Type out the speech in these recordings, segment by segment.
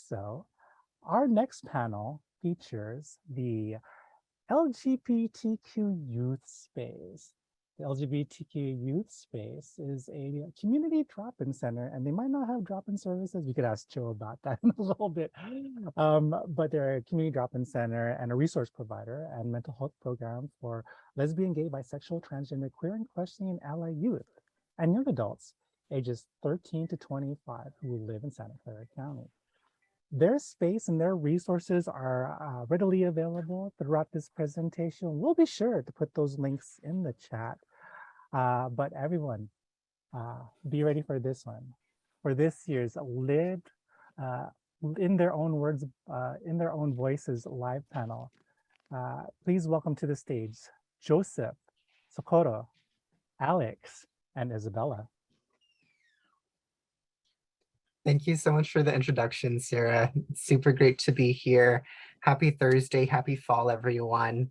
so, our next panel features the LGBTQ youth space. The LGBTQ youth space is a community drop-in center, and they might not have drop-in services. We could ask Joe about that in a little bit. But they're a community drop-in center and a resource provider and mental health program for lesbian, gay, bisexual, transgender, queer, and questioning and ally youth and young adults ages 13 to 25 who live in Santa Clara County. Their space and their resources are readily available throughout this presentation. We'll be sure to put those links in the chat. But everyone, be ready for this one. For this year's lived, in their own words, in their own voices live panel. Please welcome to the stage, Joseph, Socorro, Alex, and Isabella. Thank you so much for the introduction, Sarah. It's super great to be here. Happy Thursday, happy fall, everyone.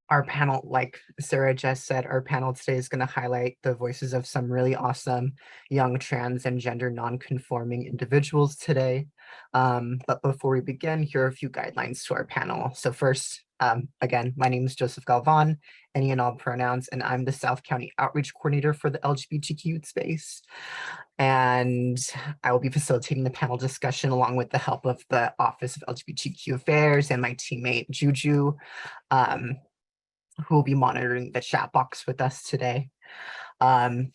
Our panel, like Sarah just said, our panel today is going to highlight the voices of some really awesome young trans and gender non-conforming individuals today. But before we begin, here are a few guidelines to our panel. So first, again, my name is Joseph Galvan, any and all pronouns, and I'm the South County Outreach Coordinator for the LGBTQ youth space. And I will be facilitating the panel discussion along with the help of the Office of LGBTQ Affairs and my teammate Juju, who will be monitoring the chat box with us today.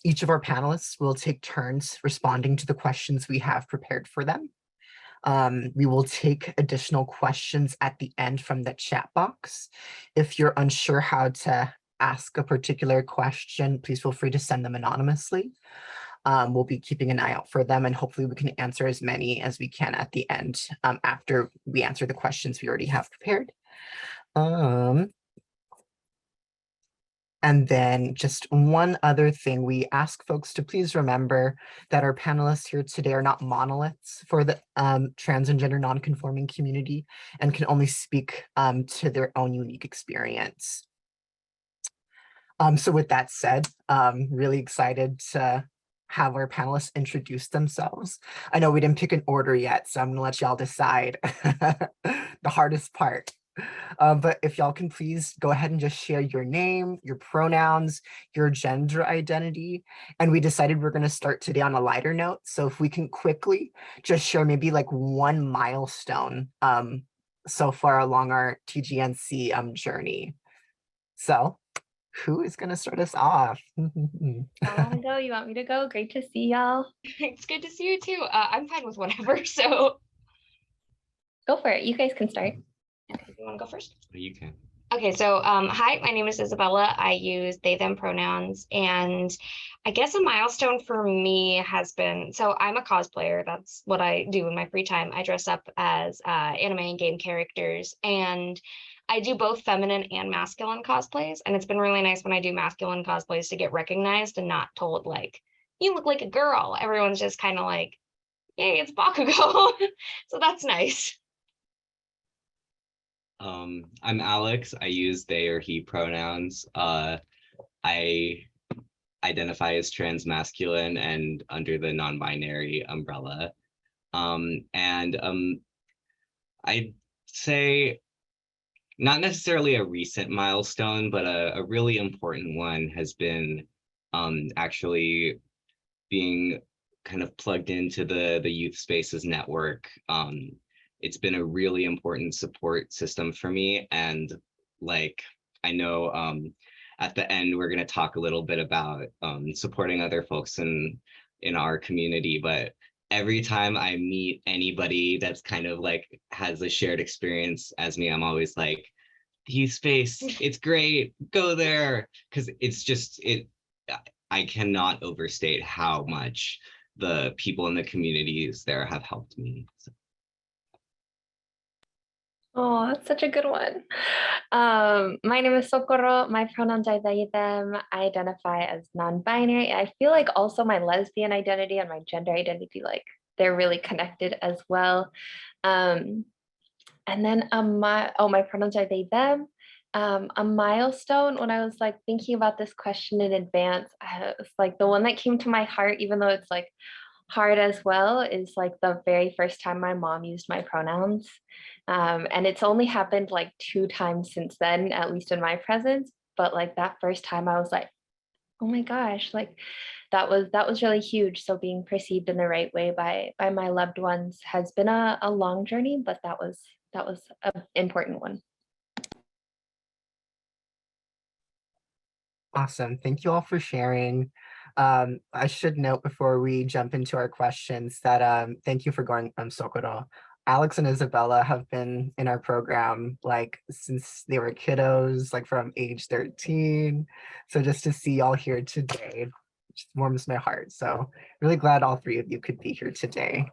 Each of our panelists will take turns responding to the questions we have prepared for them. We will take additional questions at the end from the chat box. If you're unsure how to ask a particular question, please feel free to send them anonymously. We'll be keeping an eye out for them, and hopefully we can answer as many as we can at the end after we answer the questions we already have prepared. And then just one other thing, we ask folks to please remember that our panelists here today are not monoliths for the trans and gender non-conforming community and can only speak to their own unique experience. So with that said, really excited to have our panelists introduce themselves. I know we didn't pick an order yet, so I'm gonna let y'all decide the hardest part. But if y'all can please go ahead and just share your name, your pronouns, your gender identity. And we decided we're going to start today on a lighter note. So if we can quickly just share maybe like one milestone so far along our TGNC journey. So who is going to start us off? I want to go. You want me to go? Great to see y'all. It's good to see you too. I'm fine with whatever, so. Go for it. You guys can start. Okay, you want to go first? You can. Okay, so hi, my name is Isabella. I use they, them pronouns. And I guess a milestone for me has been, so I'm a cosplayer. That's what I do in my free time. I dress up as anime and game characters. And I do both feminine and masculine cosplays. And it's been really nice when I do masculine cosplays to get recognized and not told like, you look like a girl. Everyone's just kind of like, yay, it's Bakugo. So that's nice. I'm Alex. I use they or he pronouns. I identify as trans masculine and under the non-binary umbrella. I'd say not necessarily a recent milestone, but a really important one has been actually being kind of plugged into the Youth Spaces network. It's been a really important support system for me. And like, I know at the end, we're gonna talk a little bit about supporting other folks in our community, but every time I meet anybody that's kind of like has a shared experience as me, I'm always like, the youth space, it's great, go there. Cause it's just, I cannot overstate how much the people in the communities there have helped me. So. Oh, that's such a good one. My name is Socorro. My pronouns are they, them. I identify as non-binary. I feel like also my lesbian identity and my gender identity, like they're really connected as well. And then my pronouns are they, them. A milestone, when I was like thinking about this question in advance, it's like the one that came to my heart, even though it's like hard as well is like the very first time my mom used my pronouns. And it's only happened like 2 times since then, at least in my presence. But like that first time I was like, oh my gosh, like that was really huge. So being perceived in the right way by my loved ones has been a long journey, but that was an important one. Awesome. Thank you all for sharing. I should note before we jump into our questions that thank you for going Socorro. Alex and Isabella have been in our program like since they were kiddos, like from age 13. So just to see y'all here today just warms my heart. So really glad all 3 of you could be here today.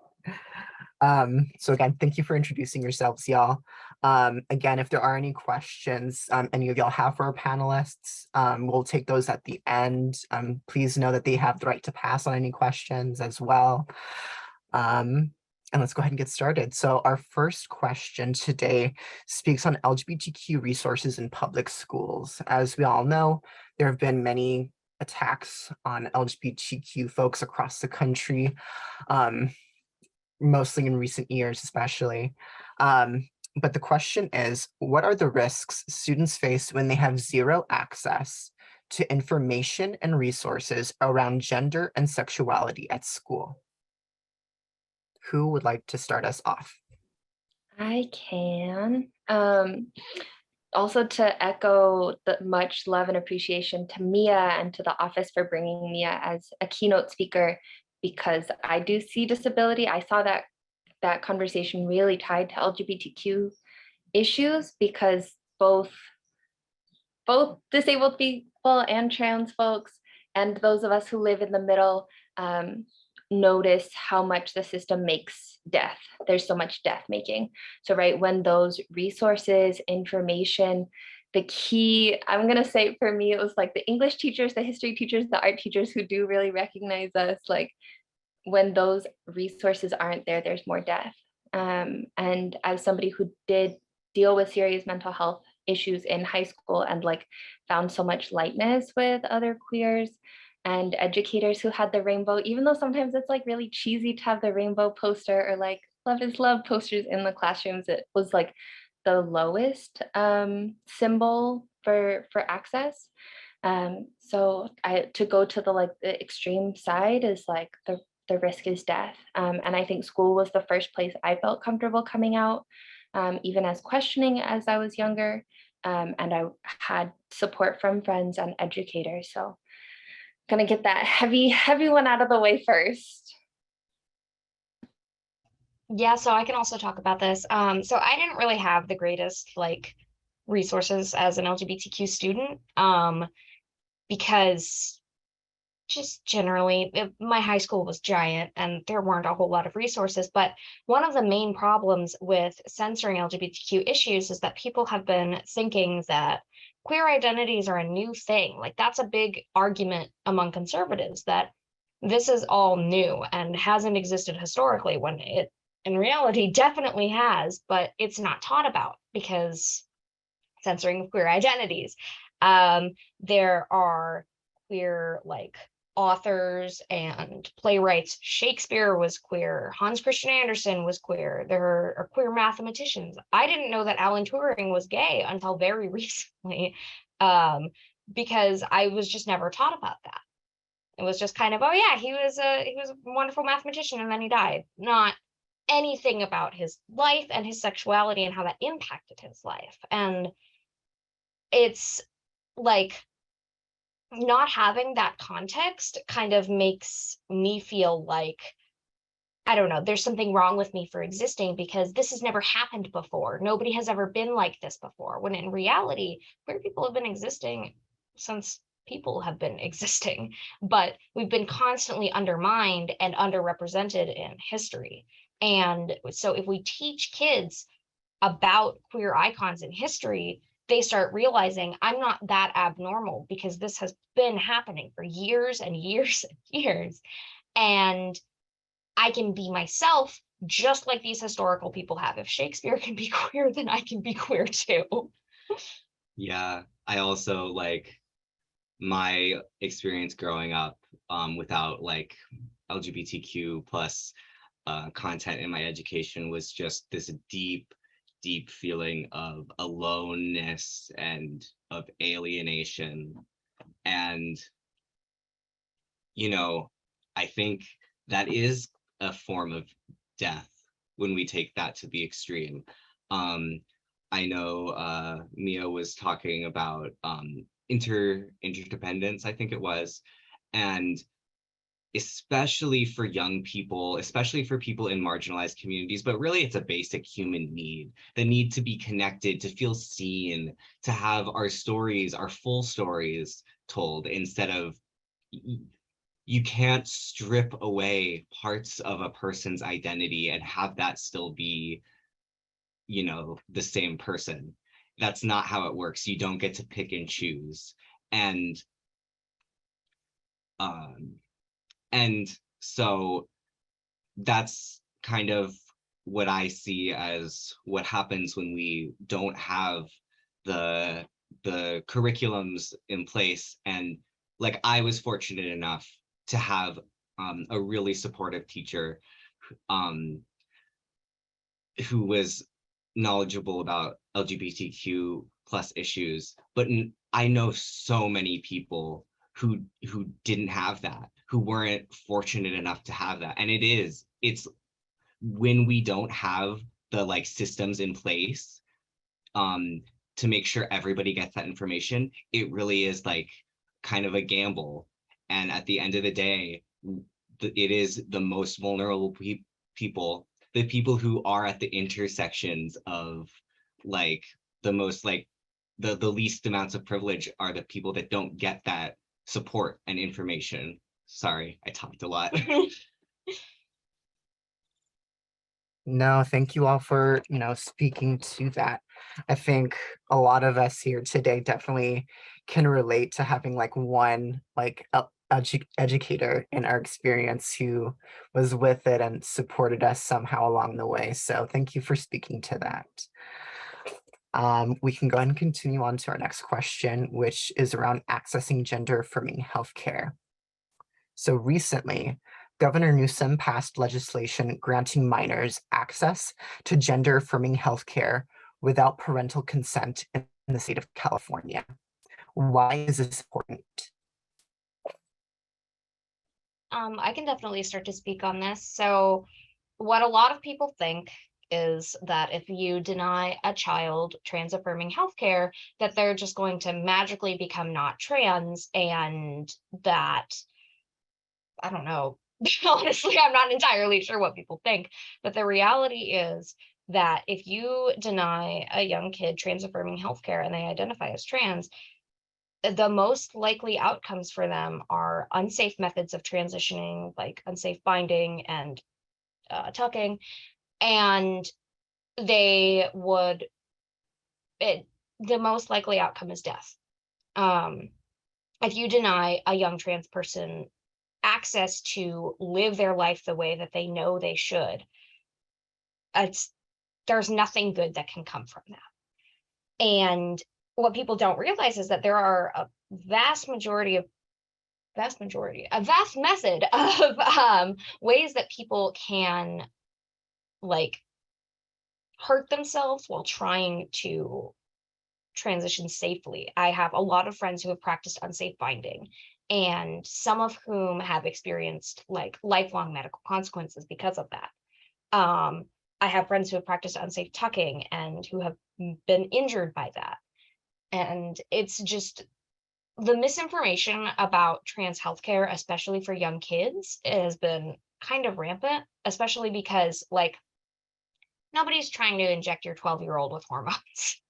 So again, thank you for introducing yourselves, y'all. Again, if there are any questions any of y'all have for our panelists, we'll take those at the end. Please know that they have the right to pass on any questions as well. And let's go ahead and get started. So our first question today speaks on LGBTQ resources in public schools. As we all know, there have been many attacks on LGBTQ folks across the country. Mostly in recent years, especially. But the question is, what are the risks students face when they have zero access to information and resources around gender and sexuality at school? Who would like to start us off? I can. Also to echo the much love and appreciation to Mia and to the office for bringing Mia as a keynote speaker, because I do see disability. I saw that conversation really tied to LGBTQ issues, because both disabled people and trans folks and those of us who live in the middle notice how much the system makes death. There's so much death making. So right when those resources, information, the key, I'm gonna say for me, it was like the English teachers, the history teachers, the art teachers who do really recognize us, like when those resources aren't there, there's more death. And as somebody who did deal with serious mental health issues in high school and like found so much lightness with other queers and educators who had the rainbow, even though sometimes it's like really cheesy to have the rainbow poster or like love is love posters in the classrooms, it was like the lowest symbol for access. So to go to the like the extreme side is like the risk is death. And I think school was the first place I felt comfortable coming out, even as questioning as I was younger. And I had support from friends and educators. So I'm gonna get that heavy one out of the way first. Yeah, so I can also talk about this. So I didn't really have the greatest like resources as an LGBTQ student, because just generally my high school was giant and there weren't a whole lot of resources. But one of the main problems with censoring LGBTQ issues is that people have been thinking that queer identities are a new thing. Like that's a big argument among conservatives, that this is all new and hasn't existed historically, when it in reality definitely has, but it's not taught about because censoring of queer identities. There are queer like authors and playwrights. Shakespeare was queer. Hans Christian Andersen was queer. There are queer mathematicians. I didn't know that Alan Turing was gay until very recently, because I was just never taught about that. It was just kind of, oh yeah, he was a wonderful mathematician and then he died. Not anything about his life and his sexuality and how that impacted his life. And it's like not having that context kind of makes me feel like, I don't know, there's something wrong with me for existing because this has never happened before. Nobody has ever been like this before. When in reality, queer people have been existing since people have been existing, but we've been constantly undermined and underrepresented in history. And so if we teach kids about queer icons in history, they start realizing I'm not that abnormal because this has been happening for years and years and years. And I can be myself just like these historical people have. If Shakespeare can be queer, then I can be queer too. Yeah, I also like my experience growing up without like LGBTQ plus content in my education was just this deep feeling of aloneness and of alienation. And, you know, I think that is a form of death when we take that to the extreme. I know Mia was talking about interdependence, I think it was, and especially for young people, especially for people in marginalized communities, but really it's a basic human need, the need to be connected, to feel seen, to have our stories, our full stories told, instead of, you can't strip away parts of a person's identity and have that still be, you know, the same person. That's not how it works. You don't get to pick and choose. And so that's kind of what I see as what happens when we don't have the curriculums in place. And like, I was fortunate enough to have a really supportive teacher who was knowledgeable about LGBTQ plus issues, but I know so many people who didn't have that, who weren't fortunate enough to have that. And it's when we don't have the like systems in place to make sure everybody gets that information, it really is like kind of a gamble. And at the end of the day, it is the most vulnerable people, the people who are at the intersections of like the most like the least amounts of privilege are the people that don't get that support and information. Sorry, I talked a lot. No, thank you all for, speaking to that. I think a lot of us here today definitely can relate to having like one like educator in our experience who was with it and supported us somehow along the way. So thank you for speaking to that. We can go ahead and continue on to our next question, which is around accessing gender-affirming healthcare. So recently, Governor Newsom passed legislation granting minors access to gender-affirming healthcare without parental consent in the state of California. Why is this important? I can definitely start to speak on this. So what a lot of people think is that if you deny a child trans affirming healthcare, that they're just going to magically become not trans, and that, I don't know, honestly, I'm not entirely sure what people think, but the reality is that if you deny a young kid trans affirming healthcare and they identify as trans, the most likely outcomes for them are unsafe methods of transitioning, like unsafe binding and tucking, and the most likely outcome is death. If you deny a young trans person access to live their life the way that they know they should, there's nothing good that can come from that. And what people don't realize is that there are a vast method of ways that people can like hurt themselves while trying to transition safely. I have a lot of friends who have practiced unsafe binding, and some of whom have experienced like lifelong medical consequences because of that. I have friends who have practiced unsafe tucking and who have been injured by that. And it's just the misinformation about trans healthcare, especially for young kids, has been kind of rampant, especially because like nobody's trying to inject your 12-year-old with hormones.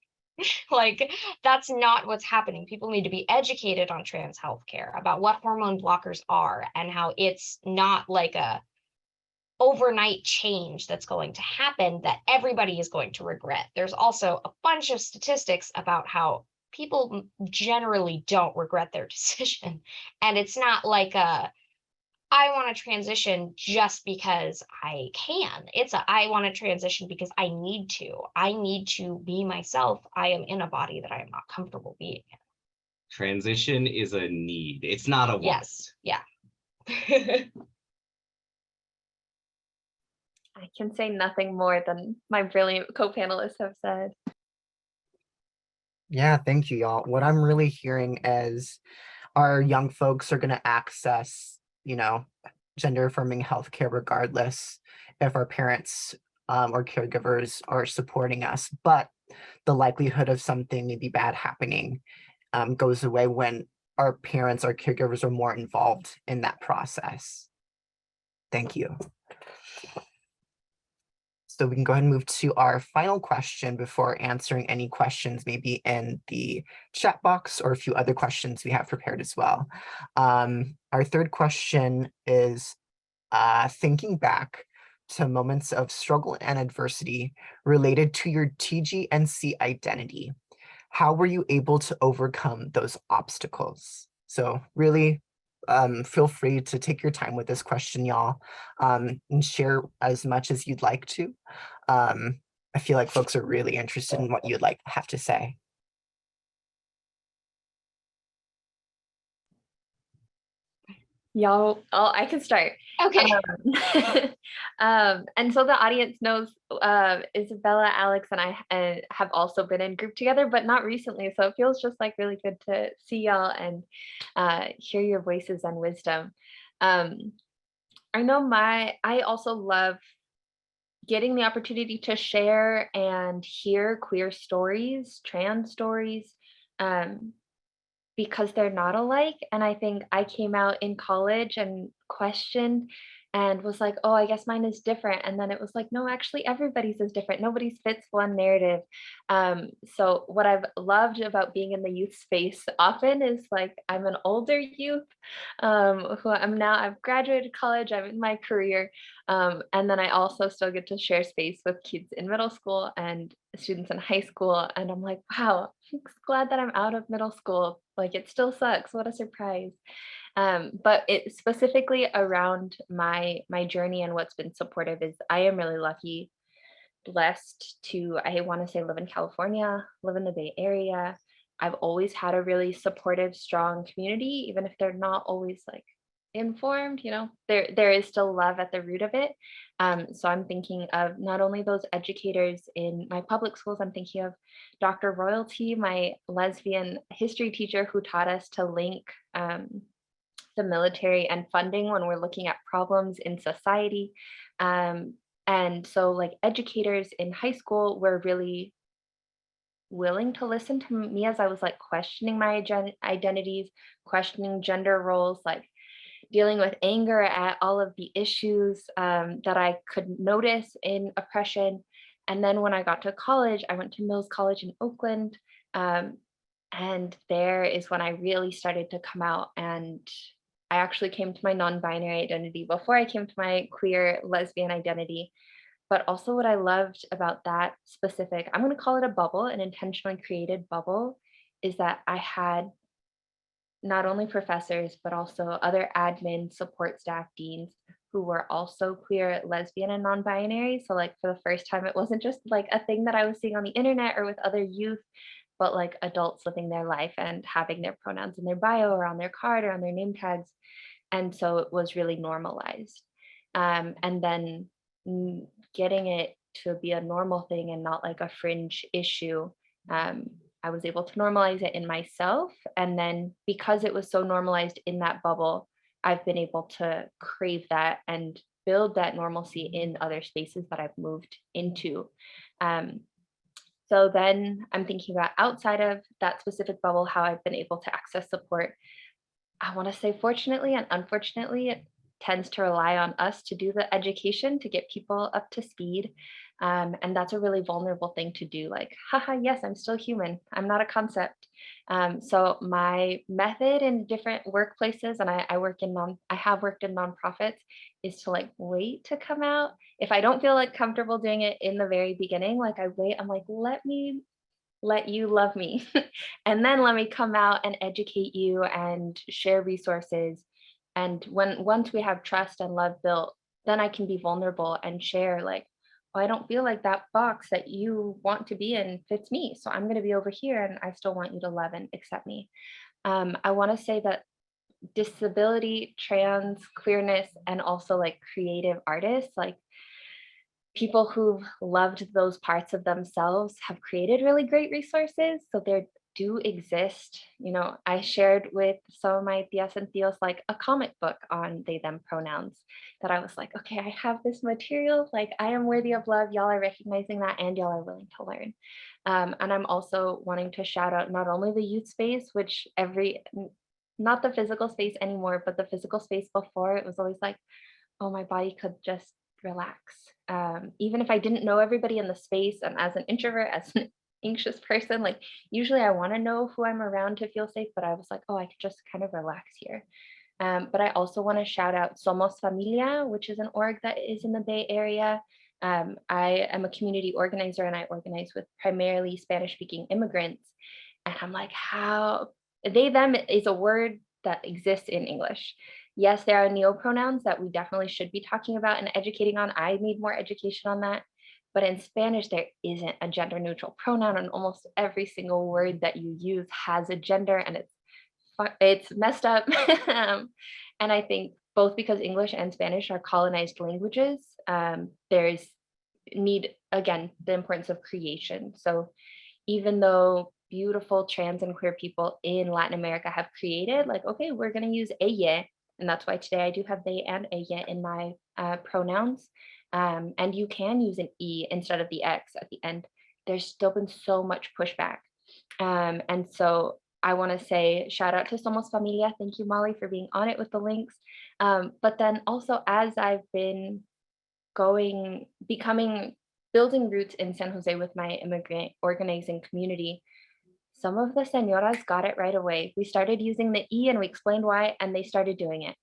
Like, that's not what's happening. People need to be educated on trans healthcare, about what hormone blockers are and how it's not like a overnight change that's going to happen that everybody is going to regret. There's also a bunch of statistics about how people generally don't regret their decision. And it's not like I want to transition just because I can. It's I want to transition because I need to. I need to be myself. I am in a body that I am not comfortable being in. Transition is a need. It's not a want. Yes. Yeah. I can say nothing more than my brilliant co-panelists have said. Yeah, thank you, y'all. What I'm really hearing is our young folks are going to access, gender affirming healthcare regardless if our parents or caregivers are supporting us. But the likelihood of something maybe bad happening goes away when our parents or caregivers are more involved in that process. Thank you. So we can go ahead and move to our final question before answering any questions maybe in the chat box or a few other questions we have prepared as well. Our third question is thinking back to moments of struggle and adversity related to your TGNC identity. How were you able to overcome those obstacles? So really feel free to take your time with this question, y'all, and share as much as you'd like to. I feel like folks are really interested in what you'd have to say. Y'all, I can start. Okay. And so the audience knows Isabella, Alex, and I have also been in group together, but not recently. So it feels just like really good to see y'all and hear your voices and wisdom. I know I also love getting the opportunity to share and hear queer stories, trans stories, because they're not alike. And I think I came out in college and questioned and was like, oh, I guess mine is different. And then it was like, no, actually everybody's is different. Nobody's fits one narrative. So what I've loved about being in the youth space often is like, I'm an older youth who I've graduated college, I'm in my career. And then I also still get to share space with kids in middle school and students in high school. And I'm like, wow, I'm glad that I'm out of middle school. Like it still sucks. What a surprise. But it specifically around my journey and what's been supportive is I am really lucky, blessed to, I want to say, live in California, live in the Bay Area. I've always had a really supportive, strong community, even if they're not always like informed, there is still love at the root of it. So I'm thinking of not only those educators in my public schools, I'm thinking of Dr. Royalty, my lesbian history teacher who taught us to link the military and funding when we're looking at problems in society. And so like educators in high school were really willing to listen to me as I was like questioning my identities, questioning gender roles, like dealing with anger at all of the issues that I could notice in oppression. And then when I got to college, I went to Mills College in Oakland. And there is when I really started to come out, and I actually came to my non-binary identity before I came to my queer lesbian identity. But also what I loved about that specific, I'm going to call it a bubble, an intentionally created bubble, is that I had not only professors, but also other admin, support staff, deans who were also queer, lesbian, and non-binary. So like for the first time, it wasn't just like a thing that I was seeing on the internet or with other youth, but like adults living their life and having their pronouns in their bio or on their card or on their name tags. And so it was really normalized. And then getting it to be a normal thing and not like a fringe issue. I was able to normalize it in myself. And then because it was so normalized in that bubble, I've been able to crave that and build that normalcy in other spaces that I've moved into. So then I'm thinking about outside of that specific bubble, how I've been able to access support. I want to say fortunately and unfortunately, it tends to rely on us to do the education to get people up to speed. And that's a really vulnerable thing to do. Like, haha, yes, I'm still human. I'm not a concept. So my method in different workplaces, and I have worked in nonprofits, is to like wait to come out. If I don't feel like comfortable doing it in the very beginning, like I wait, I'm like, let you love me and then let me come out and educate you and share resources. And once we have trust and love built, then I can be vulnerable and share like, oh, I don't feel like that box that you want to be in fits me, so I'm going to be over here and I still want you to love and accept me. I want to say that disability, trans, queerness, and also like creative artists, like people who've loved those parts of themselves have created really great resources. So there do exist, I shared with some of my tias and tios like a comic book on they, them pronouns that I was like, okay, I have this material, like I am worthy of love. Y'all are recognizing that and y'all are willing to learn. And I'm also wanting to shout out not only the youth space, which not the physical space anymore, but the physical space before, it was always like, oh, my body could just relax. Even if I didn't know everybody in the space, and as an introvert, as an anxious person, like usually I want to know who I'm around to feel safe, but I was like, oh, I could just kind of relax here. But I also want to shout out Somos Familia, which is an org that is in the Bay Area. I am a community organizer and I organize with primarily Spanish speaking immigrants. And I'm like, how they, them is a word that exists in English. Yes, there are neopronouns that we definitely should be talking about and educating on. I need more education on that. But in Spanish, there isn't a gender neutral pronoun, and almost every single word that you use has a gender, and it's messed up. And I think both because English and Spanish are colonized languages, there's need, again, the importance of creation. So even though beautiful trans and queer people in Latin America have created, like, okay, we're going to use ella, and that's why today I do have they and ella in my pronouns. And you can use an E instead of the X at the end. There's still been so much pushback. And so I want to say shout out to Somos Familia. Thank you, Molly, for being on it with the links. But then also, as I've been building roots in San Jose with my immigrant organizing community, some of the senoras got it right away. We started using the E and we explained why, and they started doing it.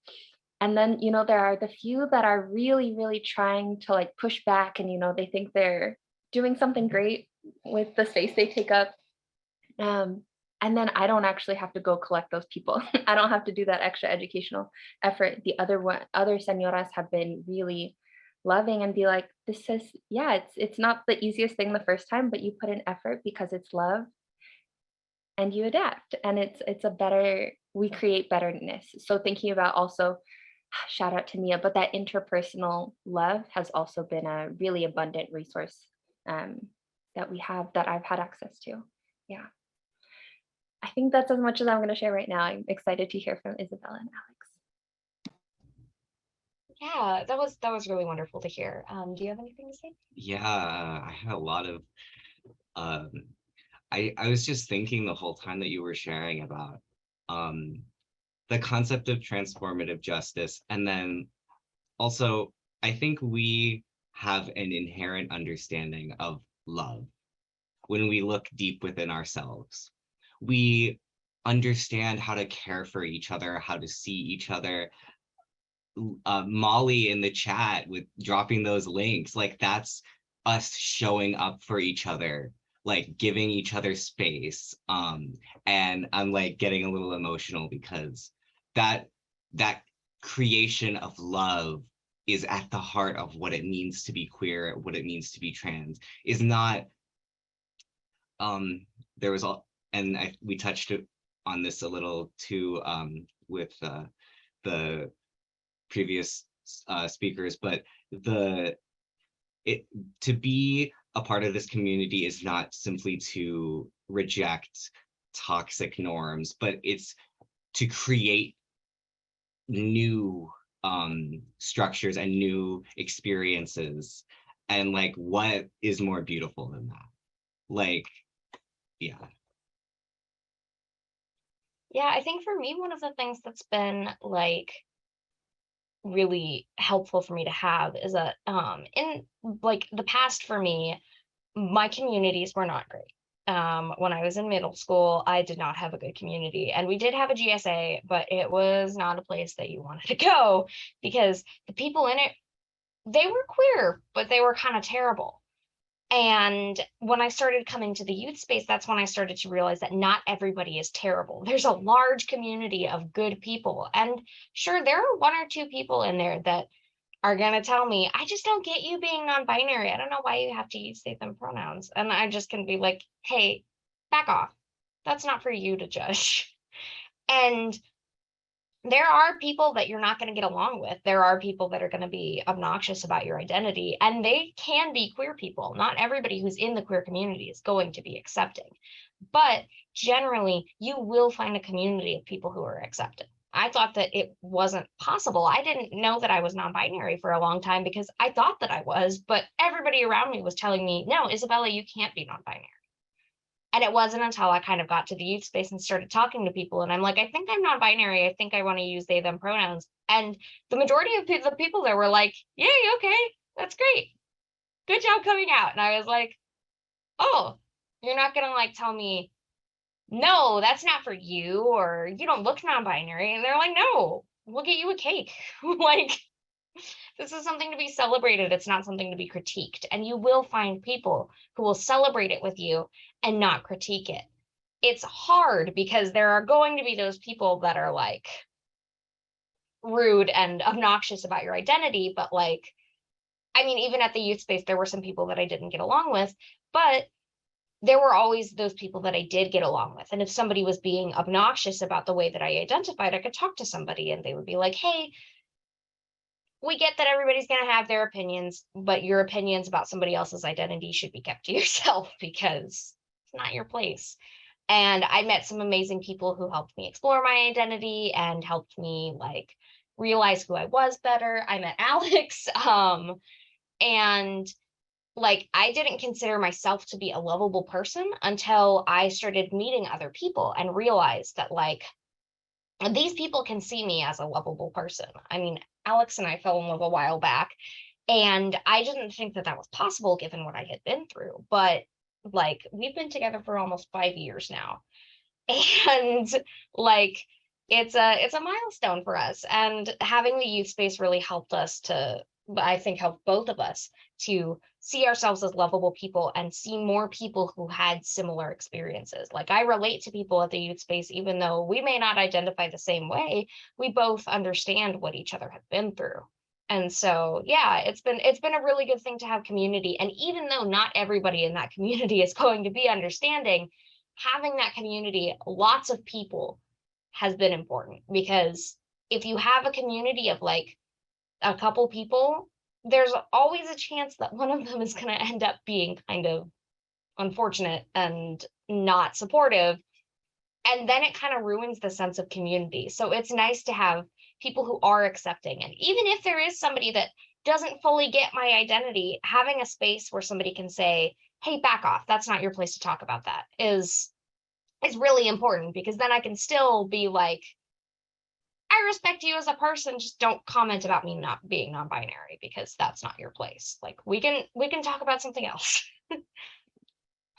And then, there are the few that are really, really trying to like push back, and, they think they're doing something great with the space they take up. And then I don't actually have to go collect those people. I don't have to do that extra educational effort. The other senoras have been really loving and be like, this is, yeah, it's not the easiest thing the first time, but you put in effort because it's love and you adapt, and we create betterness. So thinking about also, shout out to Mia, but that interpersonal love has also been a really abundant resource that I've had access to. Yeah. I think that's as much as I'm going to share right now. I'm excited to hear from Isabella and Alex. Yeah, that was really wonderful to hear. Do you have anything to say? Yeah, I had a lot of I was just thinking the whole time that you were sharing about the concept of transformative justice. And then also, I think we have an inherent understanding of love when we look deep within ourselves. We understand how to care for each other, how to see each other. Molly in the chat with dropping those links, like that's us showing up for each other, like giving each other space. And I'm like getting a little emotional because that creation of love is at the heart of what it means to be queer, what it means to be trans. Is not there was all, and we touched on this a little too with the previous speakers, but to be a part of this community is not simply to reject toxic norms, but it's to create new structures and new experiences. And like, what is more beautiful than that? Like, yeah. Yeah, I think for me, one of the things that's been like really helpful for me to have is that in like the past for me, my communities were not great. When I was in middle school, I did not have a good community, and we did have a GSA, but it was not a place that you wanted to go because the people in it, they were queer, but they were kind of terrible. And when I started coming to the youth space, that's when I started to realize that not everybody is terrible. There's a large community of good people. And sure, there are one or two people in there that are going to tell me, I just don't get you being non-binary. I don't know why you have to use they, them pronouns. And I just can be like, hey, back off. That's not for you to judge. And there are people that you're not going to get along with. There are people that are going to be obnoxious about your identity, and they can be queer people. Not everybody who's in the queer community is going to be accepting, but generally you will find a community of people who are accepting. I thought that it wasn't possible. I didn't know that I was non-binary for a long time because I thought that I was, but everybody around me was telling me, no, Isabella, you can't be non-binary. And it wasn't until I kind of got to the youth space and started talking to people, and I'm like, I think I'm non-binary. I think I want to use they, them pronouns. And the majority of the people there were like, yay, okay, that's great. Good job coming out. And I was like, oh, you're not going to like tell me, no, that's not for you, or you don't look non-binary. And they're like, no, we'll get you a cake. Like, this is something to be celebrated. It's not something to be critiqued. And you will find people who will celebrate it with you and not critique it. It's hard because there are going to be those people that are like rude and obnoxious about your identity. But like, I mean, even at the youth space, there were some people that I didn't get along with, but there were always those people that I did get along with. And if somebody was being obnoxious about the way that I identified, I could talk to somebody and they would be like, hey, we get that everybody's going to have their opinions, but your opinions about somebody else's identity should be kept to yourself because it's not your place. And I met some amazing people who helped me explore my identity and helped me like realize who I was better. I met Alex, and like I didn't consider myself to be a lovable person until I started meeting other people and realized that like these people can see me as a lovable person. I mean, Alex and I fell in love a while back, and I didn't think that that was possible given what I had been through. But like we've been together for almost 5 years now, and like it's a milestone for us. And having the youth space really helped us to, I think, helped both of us to see ourselves as lovable people and see more people who had similar experiences. Like I relate to people at the youth space, even though we may not identify the same way, we both understand what each other have been through. And so, yeah, it's been a really good thing to have community. And even though not everybody in that community is going to be understanding, having that community, lots of people, has been important, because if you have a community of like a couple people, there's always a chance that one of them is going to end up being kind of unfortunate and not supportive. And then it kind of ruins the sense of community. So it's nice to have people who are accepting. And even if there is somebody that doesn't fully get my identity, having a space where somebody can say, hey, back off, that's not your place to talk about that, is really important, because then I can still be like, I respect you as a person, just don't comment about me not being non-binary, because that's not your place. Like we can talk about something else.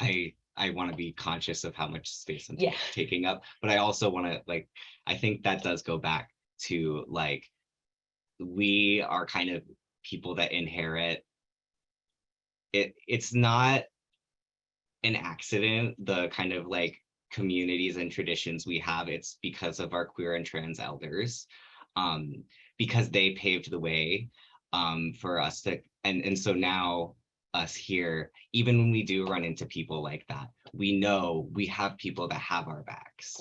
I want to be conscious of how much space I'm Yeah. taking up, but I also want to like, I think that does go back to like, we are kind of people that inherit it. It's not an accident, the kind of like communities and traditions we have. It's because of our queer and trans elders, because they paved the way for us to, and so now us here, even when we do run into people like that, we know we have people that have our backs.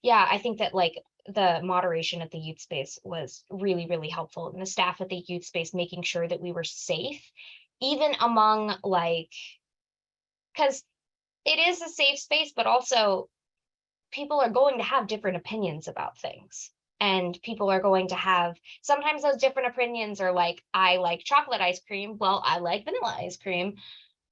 Yeah, I think that like the moderation at the youth space was really, really helpful, and the staff at the youth space making sure that we were safe, even among like, because it is a safe space, but also people are going to have different opinions about things. And people are going to have, sometimes those different opinions are like, I like chocolate ice cream. Well, I like vanilla ice cream.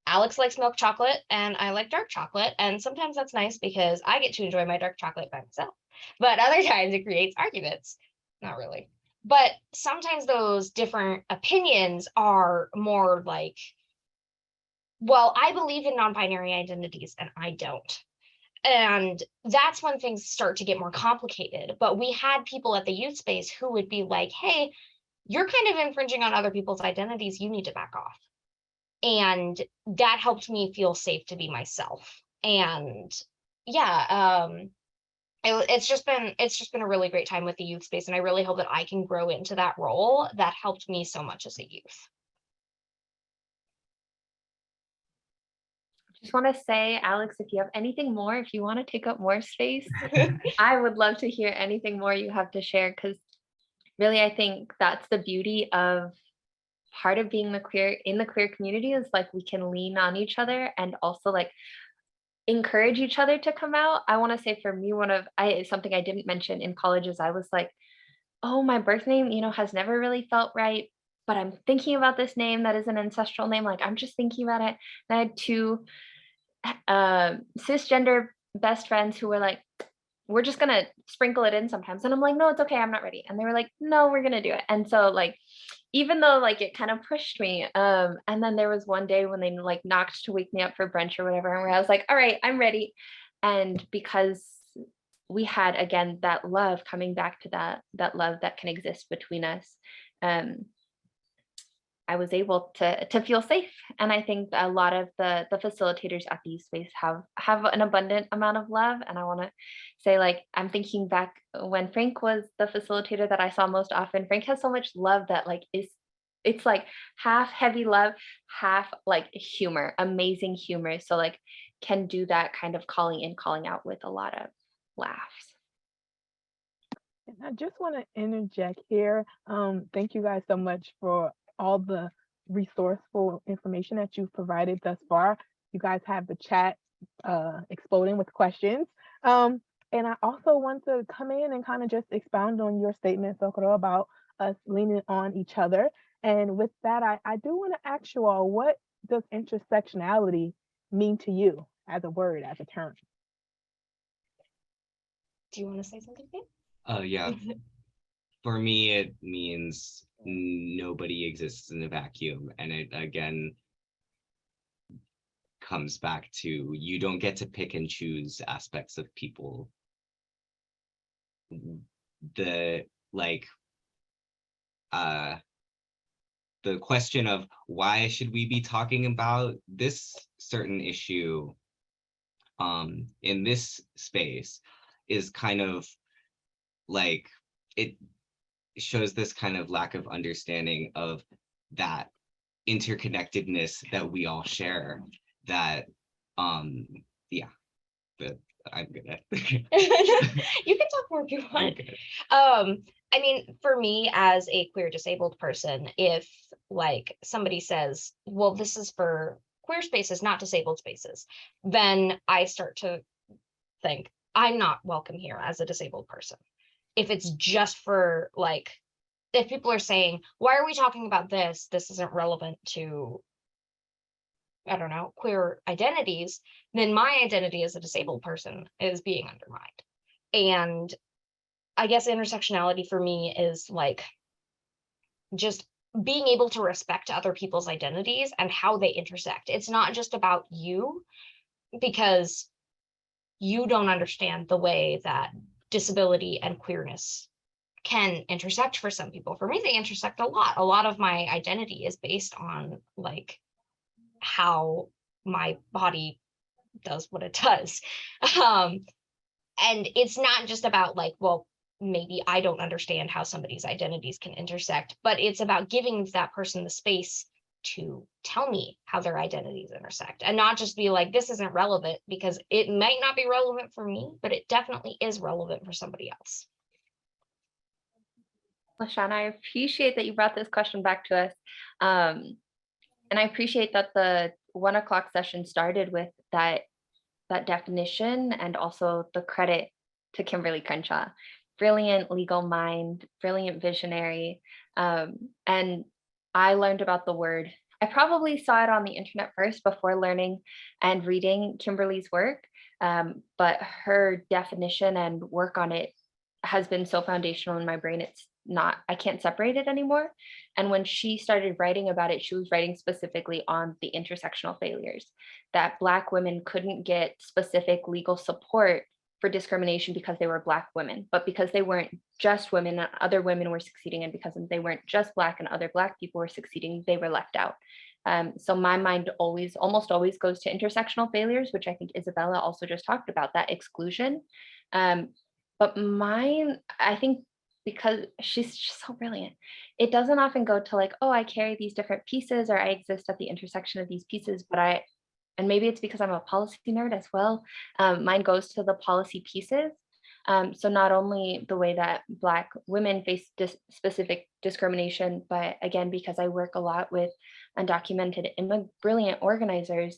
Alex likes milk chocolate and I like dark chocolate. And sometimes that's nice because I get to enjoy my dark chocolate by myself. But other times it creates arguments. Not really. But sometimes those different opinions are more like, well, I believe in non-binary identities and I don't. And that's when things start to get more complicated. But we had people at the youth space who would be like, hey, you're kind of infringing on other people's identities. You need to back off. And that helped me feel safe to be myself. And yeah, it's just been a really great time with the youth space. And I really hope that I can grow into that role that helped me so much as a youth. Just want to say, Alex, if you have anything more, if you want to take up more space, I would love to hear anything more you have to share, because really, I think that's the beauty of part of being in the queer community is like we can lean on each other and also like encourage each other to come out. I want to say for me, something I didn't mention in college is I was like, oh, my birth name, has never really felt right, but I'm thinking about this name that is an ancestral name. Like I'm just thinking about it. And I had two cisgender best friends who were like, we're just gonna sprinkle it in sometimes. And I'm like, no, it's okay, I'm not ready. And they were like, no, we're gonna do it. And so like, even though like it kind of pushed me, and then there was one day when they like knocked to wake me up for brunch or whatever, and where I was like, all right, I'm ready. And because we had again that love, coming back to that love that can exist between us, I was able to feel safe. And I think a lot of the facilitators at these spaces have an abundant amount of love. And I want to say, like, I'm thinking back when Frank was the facilitator that I saw most often. Frank has so much love that like it's like half heavy love, half like humor, amazing humor. So like can do that kind of calling in, calling out with a lot of laughs. And I just want to interject here. Thank you guys so much for all the resourceful information that you've provided thus far. You guys have the chat exploding with questions. And I also want to come in and kind of just expound on your statement, Socorro, about us leaning on each other. And with that, I do want to ask you all, what does intersectionality mean to you as a word, as a term? Do you want to say something, Pete? Yeah. For me, it means nobody exists in a vacuum. And it, again, comes back to you don't get to pick and choose aspects of people. The question of why should we be talking about this certain issue in this space is kind of like it shows this kind of lack of understanding of that interconnectedness that we all share, that yeah, but I'm gonna You can talk more if you want. I mean, for me as a queer disabled person, if like somebody says, well, this is for queer spaces, not disabled spaces, then I start to think I'm not welcome here as a disabled person. If it's just for like, if people are saying, why are we talking about this? This isn't relevant to, I don't know, queer identities, then my identity as a disabled person is being undermined. And I guess intersectionality for me is like just being able to respect other people's identities and how they intersect. It's not just about you, because you don't understand the way that disability and queerness can intersect for some people. For me, they intersect a lot. A lot of my identity is based on like how my body does what it does. And it's not just about like, well, maybe I don't understand how somebody's identities can intersect, but it's about giving that person the space to tell me how their identities intersect, and not just be like, this isn't relevant, because it might not be relevant for me, but it definitely is relevant for somebody else. LaShawn, I appreciate that you brought this question back to us. And I appreciate that the 1 o'clock session started with that definition, and also the credit to Kimberly Crenshaw. Brilliant legal mind, brilliant visionary. And I learned about the word. I probably saw it on the internet first before learning and reading Kimberly's work. But her definition and work on it has been so foundational in my brain. I can't separate it anymore. And when she started writing about it, she was writing specifically on the intersectional failures, that Black women couldn't get specific legal support for discrimination because they were Black women, but because they weren't just women, other women were succeeding, and because they weren't just Black and other Black people were succeeding, they were left out. So my mind almost always goes to intersectional failures, which I think Isabella also just talked about, that exclusion. But mine, I think, because she's just so brilliant, it doesn't often go to like, oh, I carry these different pieces, or I exist at the intersection of these pieces, but I and maybe it's because I'm a policy nerd as well, mine goes to the policy pieces. So not only the way that Black women face specific discrimination, but again, because I work a lot with undocumented brilliant organizers,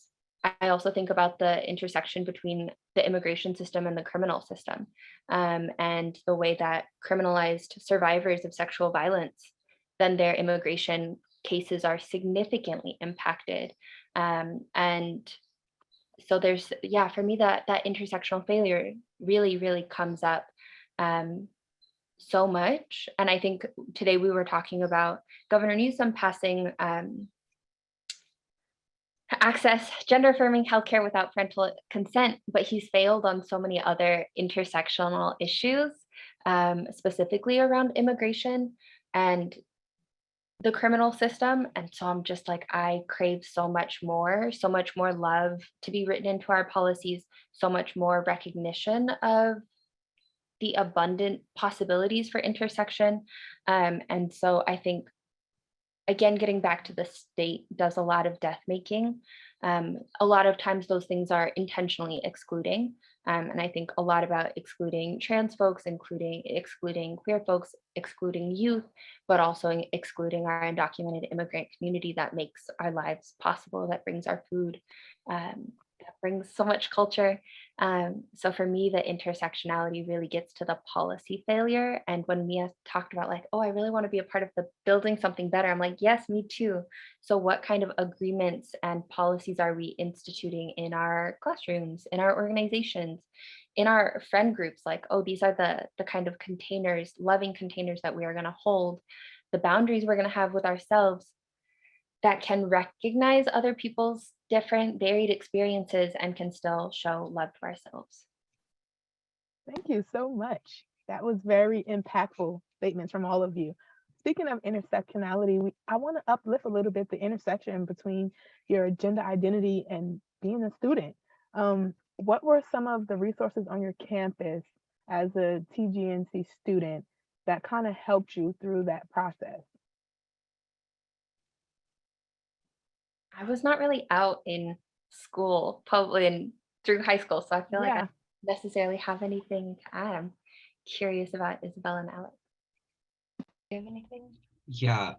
I also think about the intersection between the immigration system and the criminal system, and the way that criminalized survivors of sexual violence, then their immigration cases are significantly impacted. And so there's, yeah, for me, that intersectional failure really comes up so much. And I think today we were talking about Governor Newsom passing access gender affirming healthcare without parental consent, but he's failed on so many other intersectional issues, specifically around immigration and the criminal system. And so I'm just like, I crave so much more love to be written into our policies, so much more recognition of the abundant possibilities for intersection. And so I think, again, getting back to the state does a lot of death making. A lot of times those things are intentionally excluding. And I think a lot about excluding trans folks, excluding queer folks, excluding youth, but also excluding our undocumented immigrant community that makes our lives possible, that brings our food, that brings so much culture. So for me, the intersectionality really gets to the policy failure. And when Mia talked about like, oh, I really want to be a part of the building something better, I'm like, yes, me too. So what kind of agreements and policies are we instituting in our classrooms, in our organizations, in our friend groups? Like, oh, these are the kind of containers, loving containers that we are going to hold, the boundaries we're going to have with ourselves that can recognize other people's different varied experiences and can still show love to ourselves. Thank you so much. That was very impactful statements from all of you. Speaking of intersectionality, I want to uplift a little bit the intersection between your gender identity and being a student. What were some of the resources on your campus as a TGNC student that kind of helped you through that process? I was not really out in school, probably through high school, so I feel like I don't necessarily have anything to add. I'm curious about Isabella and Alex. Do you have anything? Yeah,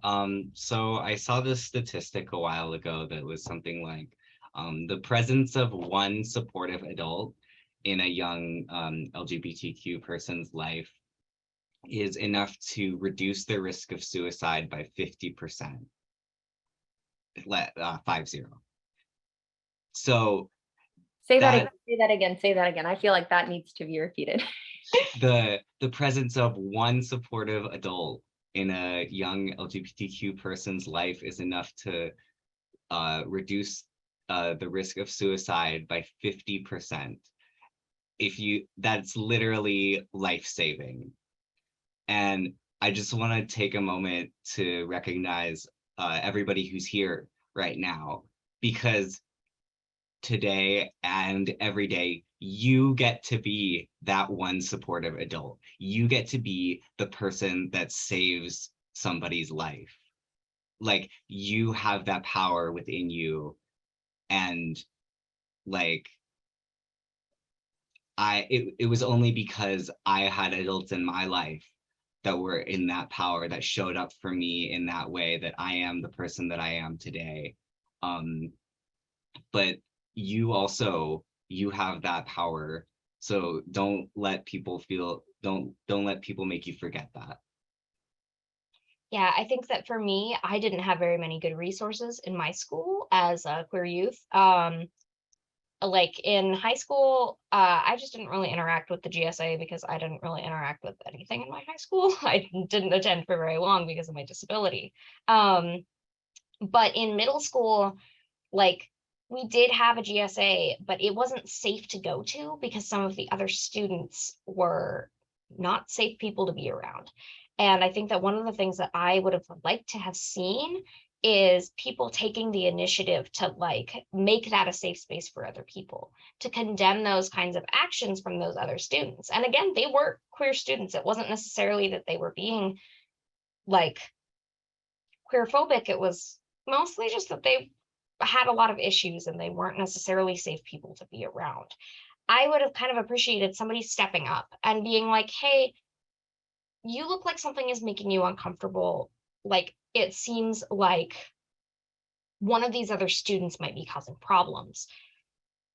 so I saw this statistic a while ago that was something like the presence of one supportive adult in a young LGBTQ person's life is enough to reduce their risk of suicide by 50%. 50. So say that again. I feel like that needs to be repeated. the presence of one supportive adult in a young LGBTQ person's life is enough to reduce the risk of suicide by 50%. That's literally life-saving. And I just want to take a moment to recognize everybody who's here right now, because today and every day, you get to be that one supportive adult. You get to be the person that saves somebody's life. Like, you have that power within you. And like, it was only because I had adults in my life that were in that power, that showed up for me in that way, that I am the person that I am today. But you have that power. So don't let people make you forget that. Yeah, I think that for me, I didn't have very many good resources in my school as a queer youth. Like in high school, I just didn't really interact with the GSA because I didn't really interact with anything in my high school. I didn't attend for very long because of my disability. But in middle school, like, we did have a GSA, but it wasn't safe to go to because some of the other students were not safe people to be around. And I think that one of the things that I would have liked to have seen is people taking the initiative to like make that a safe space for other people, to condemn those kinds of actions from those other students. And again, they were queer students. It wasn't necessarily that they were being like queerphobic. It was mostly just that they had a lot of issues and they weren't necessarily safe people to be around. I would have kind of appreciated somebody stepping up and being like, hey, you look like something is making you uncomfortable. Like, it seems like one of these other students might be causing problems.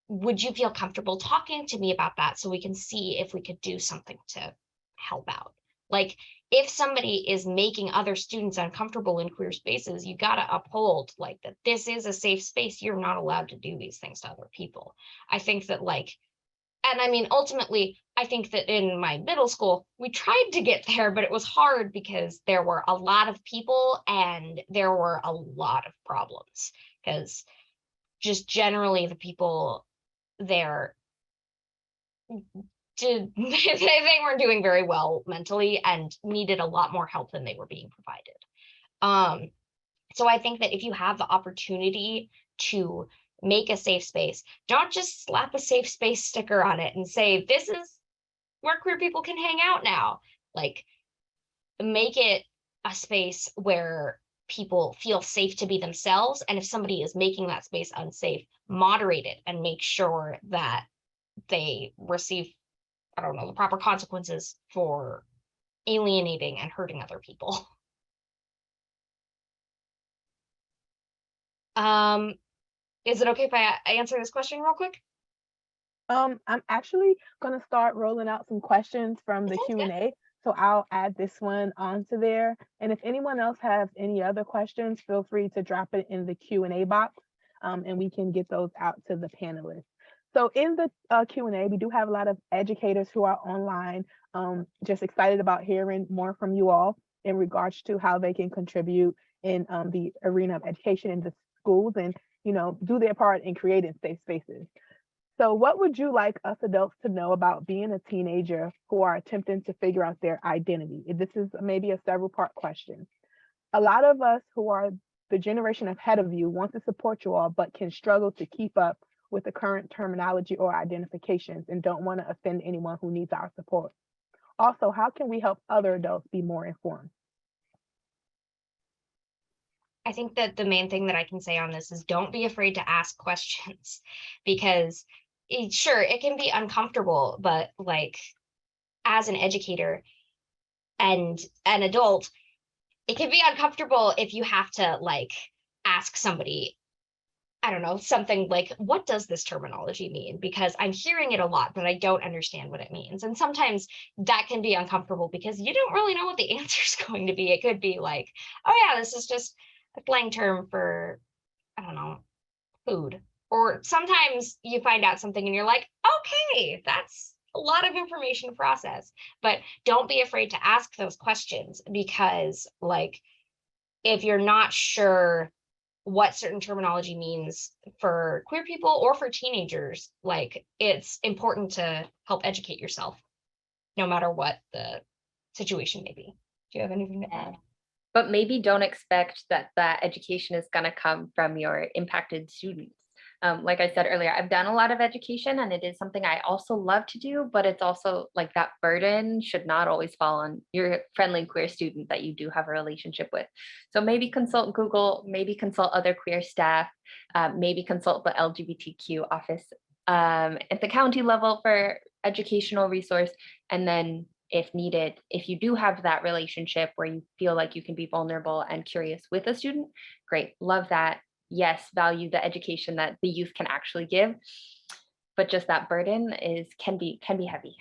Would you feel comfortable talking to me about that so we can see if we could do something to help out? Like, if somebody is making other students uncomfortable in queer spaces, you got to uphold like that this is a safe space. You're not allowed to do these things to other people. I think that like, and I mean, ultimately, I think that in my middle school, we tried to get there, but it was hard because there were a lot of people and there were a lot of problems because just generally the people there they weren't doing very well mentally and needed a lot more help than they were being provided. So I think that if you have the opportunity to make a safe space, don't just slap a safe space sticker on it and say, this is where queer people can hang out now. Like, make it a space where people feel safe to be themselves. And if somebody is making that space unsafe, moderate it and make sure that they receive, I don't know, the proper consequences for alienating and hurting other people. Is it okay if I answer this question real quick? I'm actually gonna start rolling out some questions from the Q&A. So I'll add this one onto there. And if anyone else has any other questions, feel free to drop it in the Q&A box, and we can get those out to the panelists. So in the Q&A, we do have a lot of educators who are online, just excited about hearing more from you all in regards to how they can contribute in the arena of education in the schools and, you know, do their part in creating safe spaces. So what would you like us adults to know about being a teenager who are attempting to figure out their identity? This is maybe a several part question. A lot of us who are the generation ahead of you want to support you all, but can struggle to keep up with the current terminology or identifications and don't want to offend anyone who needs our support. Also, how can we help other adults be more informed? I think that the main thing that I can say on this is don't be afraid to ask questions because sure, it can be uncomfortable, but like as an educator and an adult, it can be uncomfortable if you have to like ask somebody, I don't know, something like, what does this terminology mean? Because I'm hearing it a lot, but I don't understand what it means. And sometimes that can be uncomfortable because you don't really know what the answer is going to be. It could be like, oh yeah, this is just a slang term for, I don't know, food. Or sometimes you find out something and you're like, okay, that's a lot of information to process. But don't be afraid to ask those questions because, like, if you're not sure what certain terminology means for queer people or for teenagers, like, it's important to help educate yourself, no matter what the situation may be. Do you have anything to add? But maybe don't expect that that education is going to come from your impacted students. Like I said earlier, I've done a lot of education and it is something I also love to do, but it's also like that burden should not always fall on your friendly queer student that you do have a relationship with. So maybe consult Google, maybe consult other queer staff, maybe consult the LGBTQ office at the county level for educational resource. And then if needed, if you do have that relationship where you feel like you can be vulnerable and curious with a student, great, love that. Yes, value the education that the youth can actually give, but just that burden can be heavy.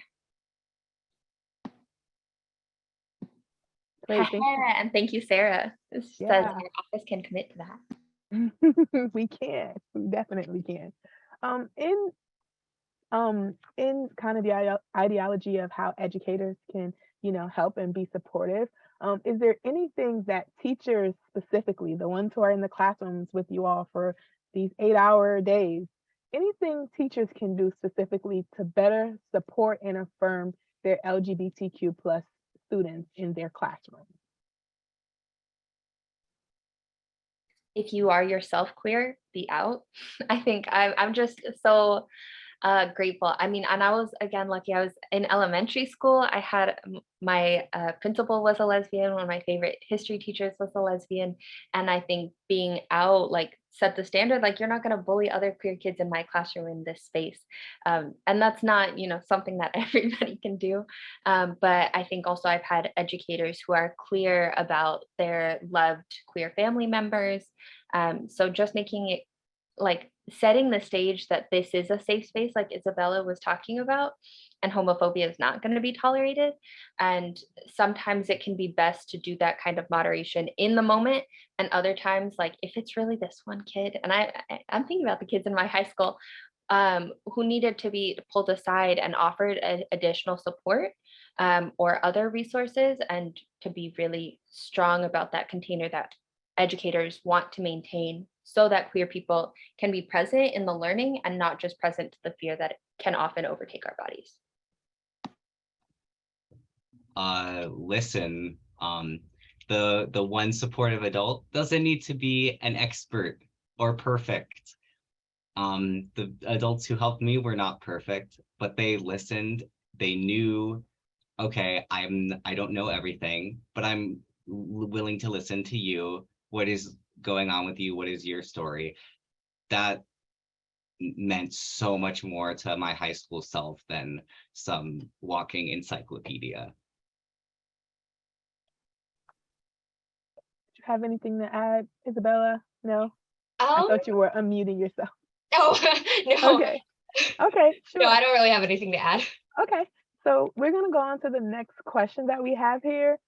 Great, thank you. And thank you, Sarah. This says Yeah. our office can commit to that. We definitely can. In kind of the ideology of how educators can, you know, help and be supportive, is there anything that teachers specifically, the ones who are in the classrooms with you all for these 8-hour days, anything teachers can do specifically to better support and affirm their LGBTQ plus students in their classroom? If you are yourself queer, be out. I think I'm just so grateful. I mean, and I was again lucky. I was in elementary school. I had my principal was a lesbian. One of my favorite history teachers was a lesbian, and I think being out, like set the standard, like you're not going to bully other queer kids in my classroom in this space. And that's not, something that everybody can do. But I think also I've had educators who are clear about their loved queer family members. So just making it like setting the stage that this is a safe space, like Isabella was talking about, and homophobia is not going to be tolerated. And sometimes it can be best to do that kind of moderation in the moment. And other times, like if it's really this one kid, and I'm thinking about the kids in my high school who needed to be pulled aside and offered additional support or other resources, and to be really strong about that container that educators want to maintain so that queer people can be present in the learning and not just present to the fear that can often overtake our bodies. Listen, the one supportive adult doesn't need to be an expert or perfect. The adults who helped me were not perfect, but they listened. They knew, okay, I don't know everything, but I'm willing to listen to you. What is going on with you? What is your story? That meant so much more to my high school self than some walking encyclopedia. Do you have anything to add, Isabella? No? I thought you were unmuting yourself. Oh, no. Okay, sure. No, I don't really have anything to add. Okay, so we're going to go on to the next question that we have here.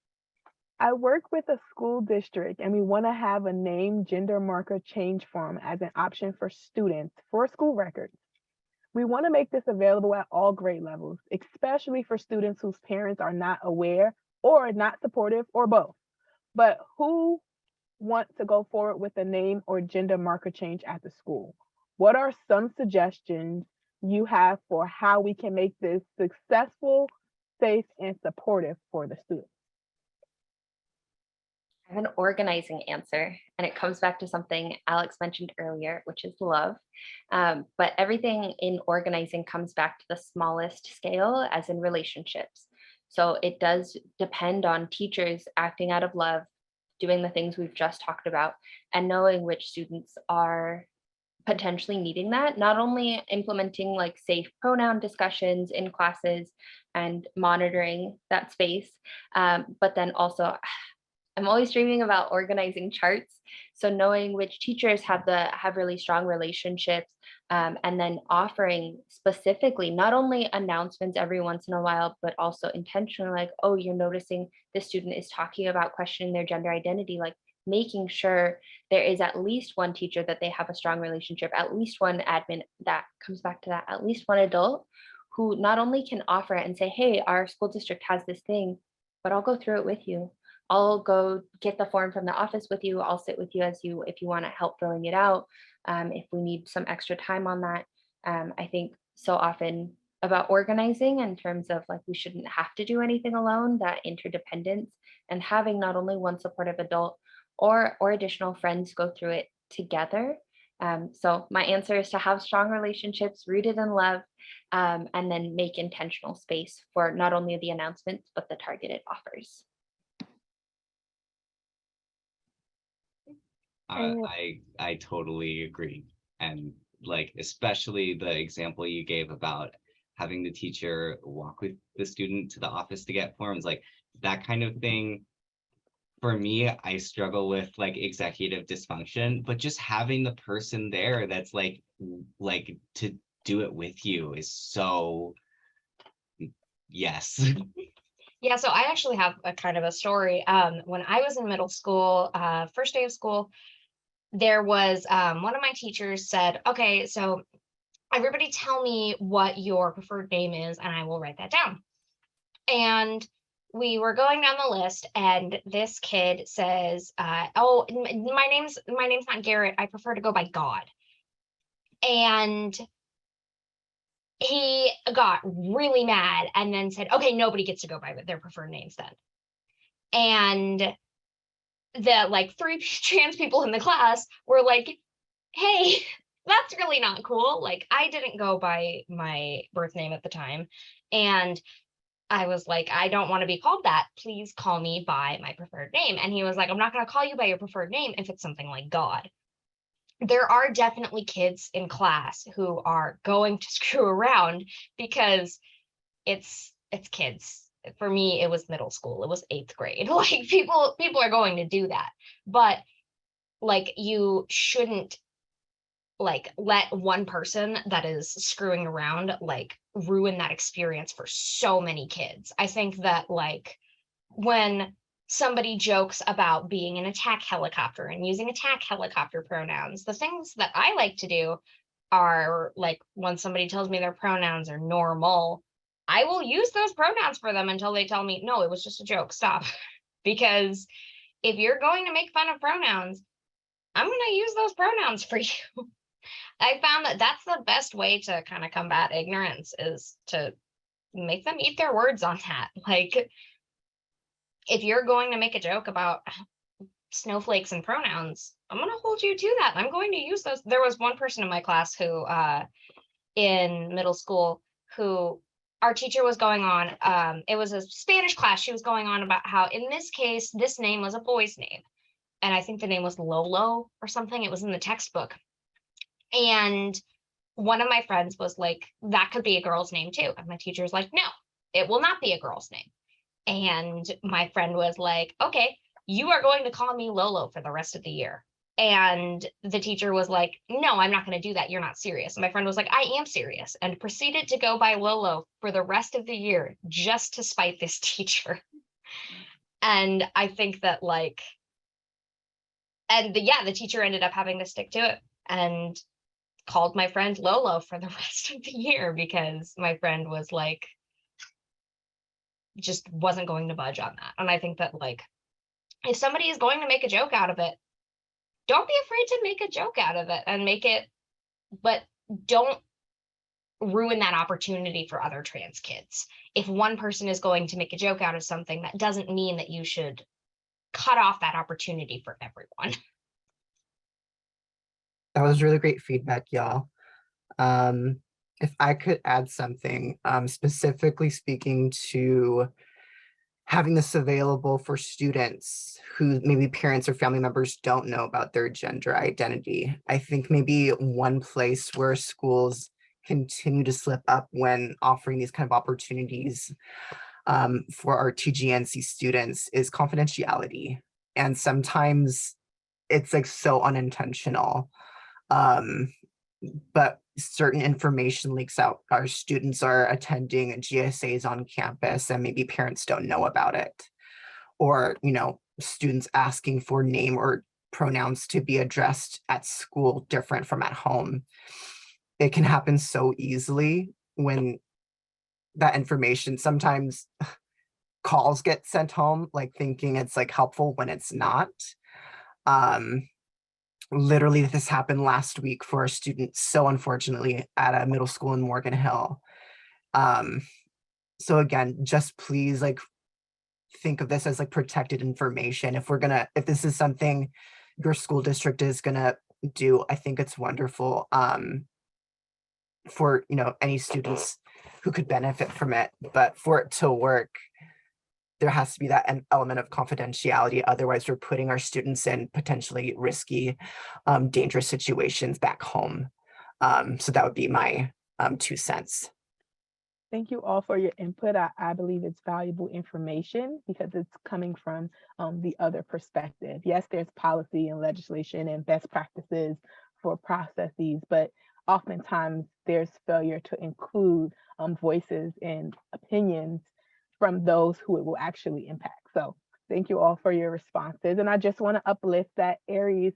I work with a school district and we want to have a name gender marker change form as an option for students for school records. We want to make this available at all grade levels, especially for students whose parents are not aware or not supportive or both. But who want to go forward with a name or gender marker change at the school? What are some suggestions you have for how we can make this successful, safe, and supportive for the students? I have an organizing answer, and it comes back to something Alex mentioned earlier, which is love. But everything in organizing comes back to the smallest scale, as in relationships. So it does depend on teachers acting out of love, doing the things we've just talked about, and knowing which students are potentially needing that, not only implementing like safe pronoun discussions in classes and monitoring that space, but then also I'm always dreaming about organizing charts. So knowing which teachers have really strong relationships, and then offering specifically not only announcements every once in a while, but also intentionally like, oh, you're noticing this student is talking about questioning their gender identity, like making sure there is at least one teacher that they have a strong relationship, at least one admin, that comes back to that, at least one adult who not only can offer it and say, hey, our school district has this thing, but I'll go through it with you. I'll go get the form from the office with you. I'll sit with you if you want to help filling it out. If we need some extra time on that. I think so often about organizing in terms of like, we shouldn't have to do anything alone, that interdependence, and having not only one supportive adult or additional friends go through it together. So my answer is to have strong relationships rooted in love, and then make intentional space for not only the announcements, but the targeted offers. I totally agree. And like, especially the example you gave about having the teacher walk with the student to the office to get forms, like that kind of thing. For me, I struggle with like executive dysfunction, but just having the person there that's like to do it with you is so, yes. Yeah, so I actually have a kind of a story. When I was in middle school, first day of school, there was one of my teachers said, okay, so everybody tell me what your preferred name is and I will write that down. And we were going down the list and this kid says, oh, my name's not Garrett. I prefer to go by God. And he got really mad and then said, okay, nobody gets to go by their preferred names then. And the like 3 trans people in the class were like, hey, that's really not cool. Like, I didn't go by my birth name at the time. And I was like, I don't want to be called that. Please call me by my preferred name. And he was like, I'm not going to call you by your preferred name if it's something like God. there are definitely kids in class who are going to screw around because it's kids. For me, it was middle school. It was 8th grade. Like people are going to do that. But like you shouldn't like let one person that is screwing around like ruin that experience for so many kids. I think that like when somebody jokes about being an attack helicopter and using attack helicopter pronouns, the things that I like to do are like when somebody tells me their pronouns are normal, I will use those pronouns for them until they tell me, no, it was just a joke, stop. Because if you're going to make fun of pronouns, I'm going to use those pronouns for you. I found that that's the best way to kind of combat ignorance is to make them eat their words on that. Like, if you're going to make a joke about snowflakes and pronouns, I'm going to hold you to that. I'm going to use those. There was one person in my class who, in middle school, who our teacher was going on, it was a Spanish class. She was going on about how, in this case, this name was a boy's name. And I think the name was Lolo or something. It was in the textbook. And one of my friends was like, that could be a girl's name too. And my teacher was like, no, it will not be a girl's name. And my friend was like, okay, you are going to call me Lolo for the rest of the year. And the teacher was like, no, I'm not going to do that. You're not serious. And my friend was like, I am serious, and proceeded to go by Lolo for the rest of the year just to spite this teacher. And I think that like, and the teacher ended up having to stick to it and called my friend Lolo for the rest of the year because my friend was like, just wasn't going to budge on that. And I think that like, if somebody is going to make a joke out of it, don't be afraid to make a joke out of it and make it, but don't ruin that opportunity for other trans kids. If one person is going to make a joke out of something, that doesn't mean that you should cut off that opportunity for everyone. That was really great feedback, y'all. If I could add something, specifically speaking to having this available for students who maybe parents or family members don't know about their gender identity. I think maybe one place where schools continue to slip up when offering these kind of opportunities for our TGNC students is confidentiality. And sometimes it's like so unintentional. But certain information leaks out. Our students are attending GSAs on campus and maybe parents don't know about it. Or, you know, students asking for name or pronouns to be addressed at school different from at home. It can happen so easily when that information, sometimes calls get sent home, like thinking it's like helpful when it's not. Literally, this happened last week for a student, so unfortunately, at a middle school in Morgan Hill. So again, just please like think of this as like protected information. If this is something your school district is gonna do, I think it's wonderful for, you know, any students who could benefit from it. But for it to work, there has to be that an element of confidentiality. Otherwise, we're putting our students in potentially risky, dangerous situations back home. So that would be my 2 cents. Thank you all for your input. I believe it's valuable information because it's coming from the other perspective. Yes, there's policy and legislation and best practices for processes, but oftentimes there's failure to include voices and opinions from those who it will actually impact. So thank you all for your responses. And I just want to uplift that Aries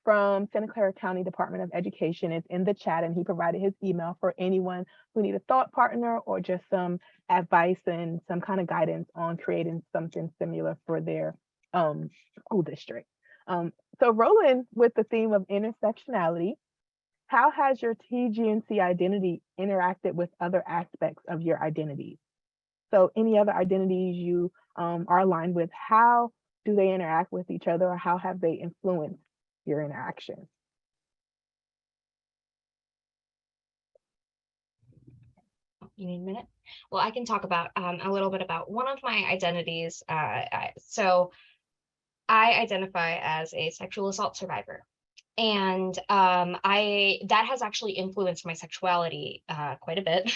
from Santa Clara County Department of Education is in the chat, and he provided his email for anyone who need a thought partner or just some advice and some kind of guidance on creating something similar for their school district. So rolling with the theme of intersectionality, how has your TGNC identity interacted with other aspects of your identities? So any other identities you are aligned with, how do they interact with each other, or how have they influenced your interaction? You need a minute? Well, I can talk about a little bit about one of my identities. So I identify as a sexual assault survivor. And that has actually influenced my sexuality quite a bit.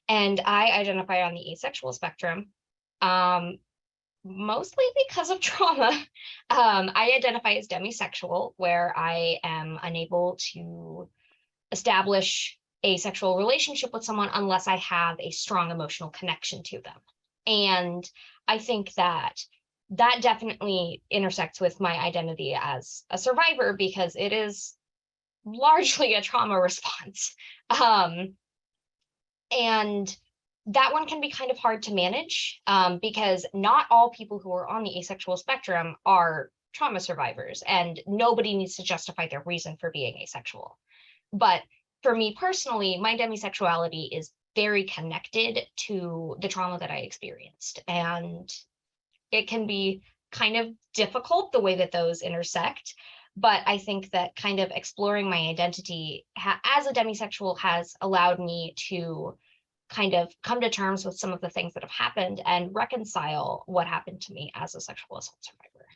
And I identify on the asexual spectrum, mostly because of trauma. I identify as demisexual, where I am unable to establish a sexual relationship with someone unless I have a strong emotional connection to them. And I think that that definitely intersects with my identity as a survivor, because it is largely a trauma response. And that one can be kind of hard to manage, because not all people who are on the asexual spectrum are trauma survivors, and nobody needs to justify their reason for being asexual. But for me personally, my demisexuality is very connected to the trauma that I experienced. And it can be kind of difficult the way that those intersect. But I think that kind of exploring my identity as a demisexual has allowed me to kind of come to terms with some of the things that have happened and reconcile what happened to me as a sexual assault survivor.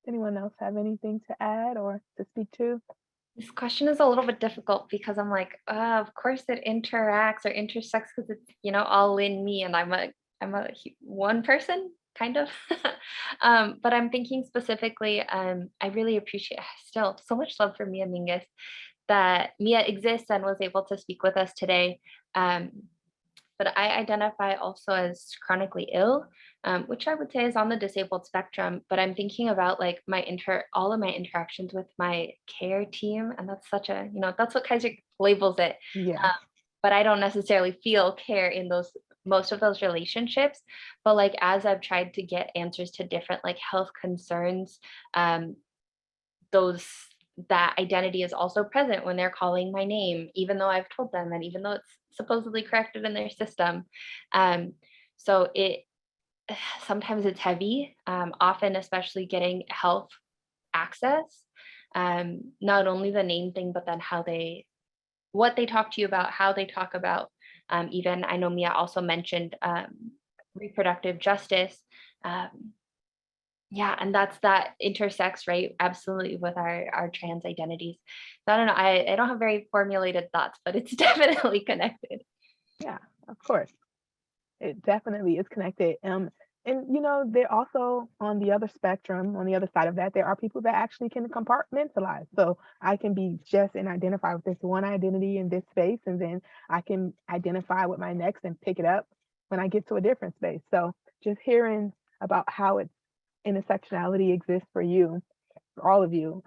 Anyone else have anything to add or to speak to? This question is a little bit difficult because I'm like, of course it interacts or intersects because it's, all in me, and I'm a one person kind of. But I'm thinking specifically, I really appreciate still so much love for Mia Mingus, that Mia exists and was able to speak with us today. But I identify also as chronically ill, which I would say is on the disabled spectrum. But I'm thinking about like all of my interactions with my care team, and that's such a, that's what Kaiser labels it. Yeah. But I don't necessarily feel care in most of those relationships. But like as I've tried to get answers to different like health concerns, that identity is also present when they're calling my name, even though I've told them, and even though it's supposedly corrected in their system. So sometimes it's heavy, often especially getting health access, not only the name thing, but then what they talk to you about, how they talk about, even I know Mia also mentioned reproductive justice. Yeah, and that intersects, right? Absolutely, with our trans identities. So I don't know. I don't have very formulated thoughts, but it's definitely connected. Yeah, of course. It definitely is connected. And they're also on the other spectrum, on the other side of that, there are people that actually can compartmentalize. So I can be just and identify with this one identity in this space, and then I can identify with my next and pick it up when I get to a different space. So just hearing about how intersectionality exists for you, for all of you,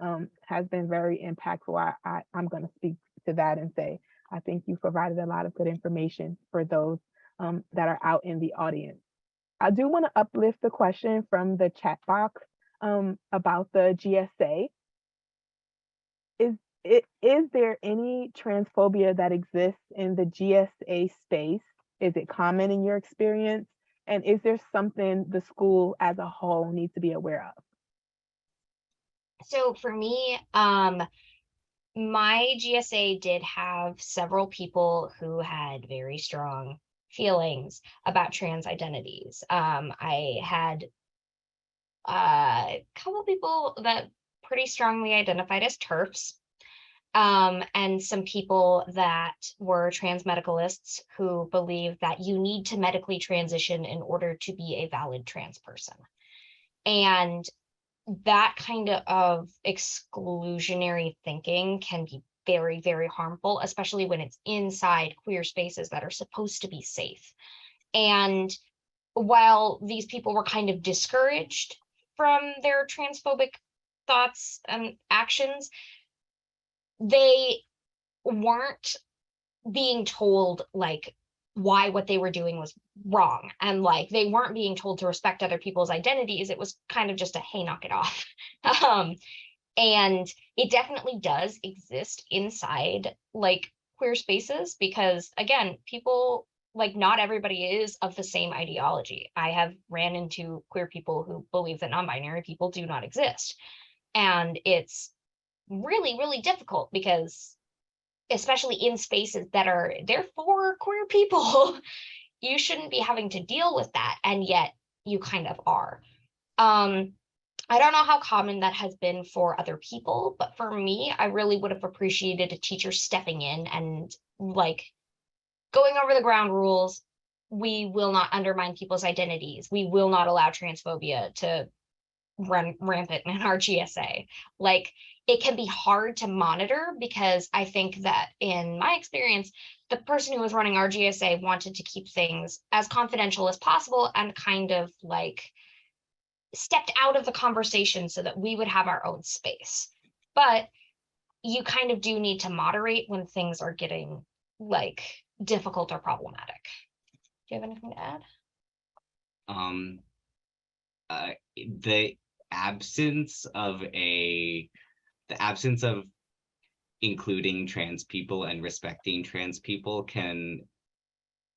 has been very impactful. I'm going to speak to that and say, I think you provided a lot of good information for those that are out in the audience. I do want to uplift the question from the chat box about the GSA. Is there any transphobia that exists in the GSA space? Is it common in your experience? And is there something the school as a whole needs to be aware of? So for me, my GSA did have several people who had very strong feelings about trans identities. I had a couple people that pretty strongly identified as TERFs, and some people that were trans medicalists who believe that you need to medically transition in order to be a valid trans person. And that kind of exclusionary thinking can be very, very harmful, especially when it's inside queer spaces that are supposed to be safe. And while these people were kind of discouraged from their transphobic thoughts and actions, they weren't being told like why what they were doing was wrong, and like they weren't being told to respect other people's identities. It was kind of just a hey, knock it off. And it definitely does exist inside like queer spaces, because again, people, like, not everybody is of the same ideology. I have ran into queer people who believe that non-binary people do not exist, and it's really, really difficult because especially in spaces that are there for queer people, you shouldn't be having to deal with that, and yet you kind of are. I don't know how common that has been for other people, but for me, I really would have appreciated a teacher stepping in and like going over the ground rules. We will not undermine people's identities. We will not allow transphobia to run rampant in our GSA. Like, it can be hard to monitor because I think that in my experience, the person who was running our GSA wanted to keep things as confidential as possible and kind of like stepped out of the conversation so that we would have our own space. But you kind of do need to moderate when things are getting like difficult or problematic. Do you have anything to add? Um, the absence of including trans people and respecting trans people can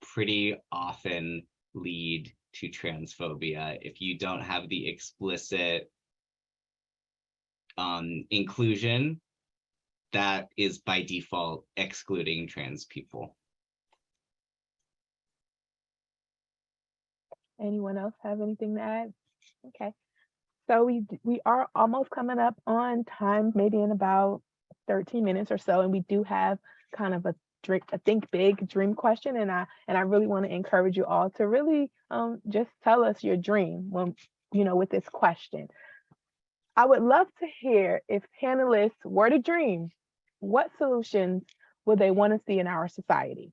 pretty often lead to transphobia if you don't have the explicit inclusion that is by default excluding trans people. Anyone else have anything to add? Okay. So we are almost coming up on time, maybe in about 13 minutes or so, and we do have kind of a think big dream question, and I really want to encourage you all to really just tell us your dream when with this question. I would love to hear, if panelists were to dream, what solutions would they want to see in our society?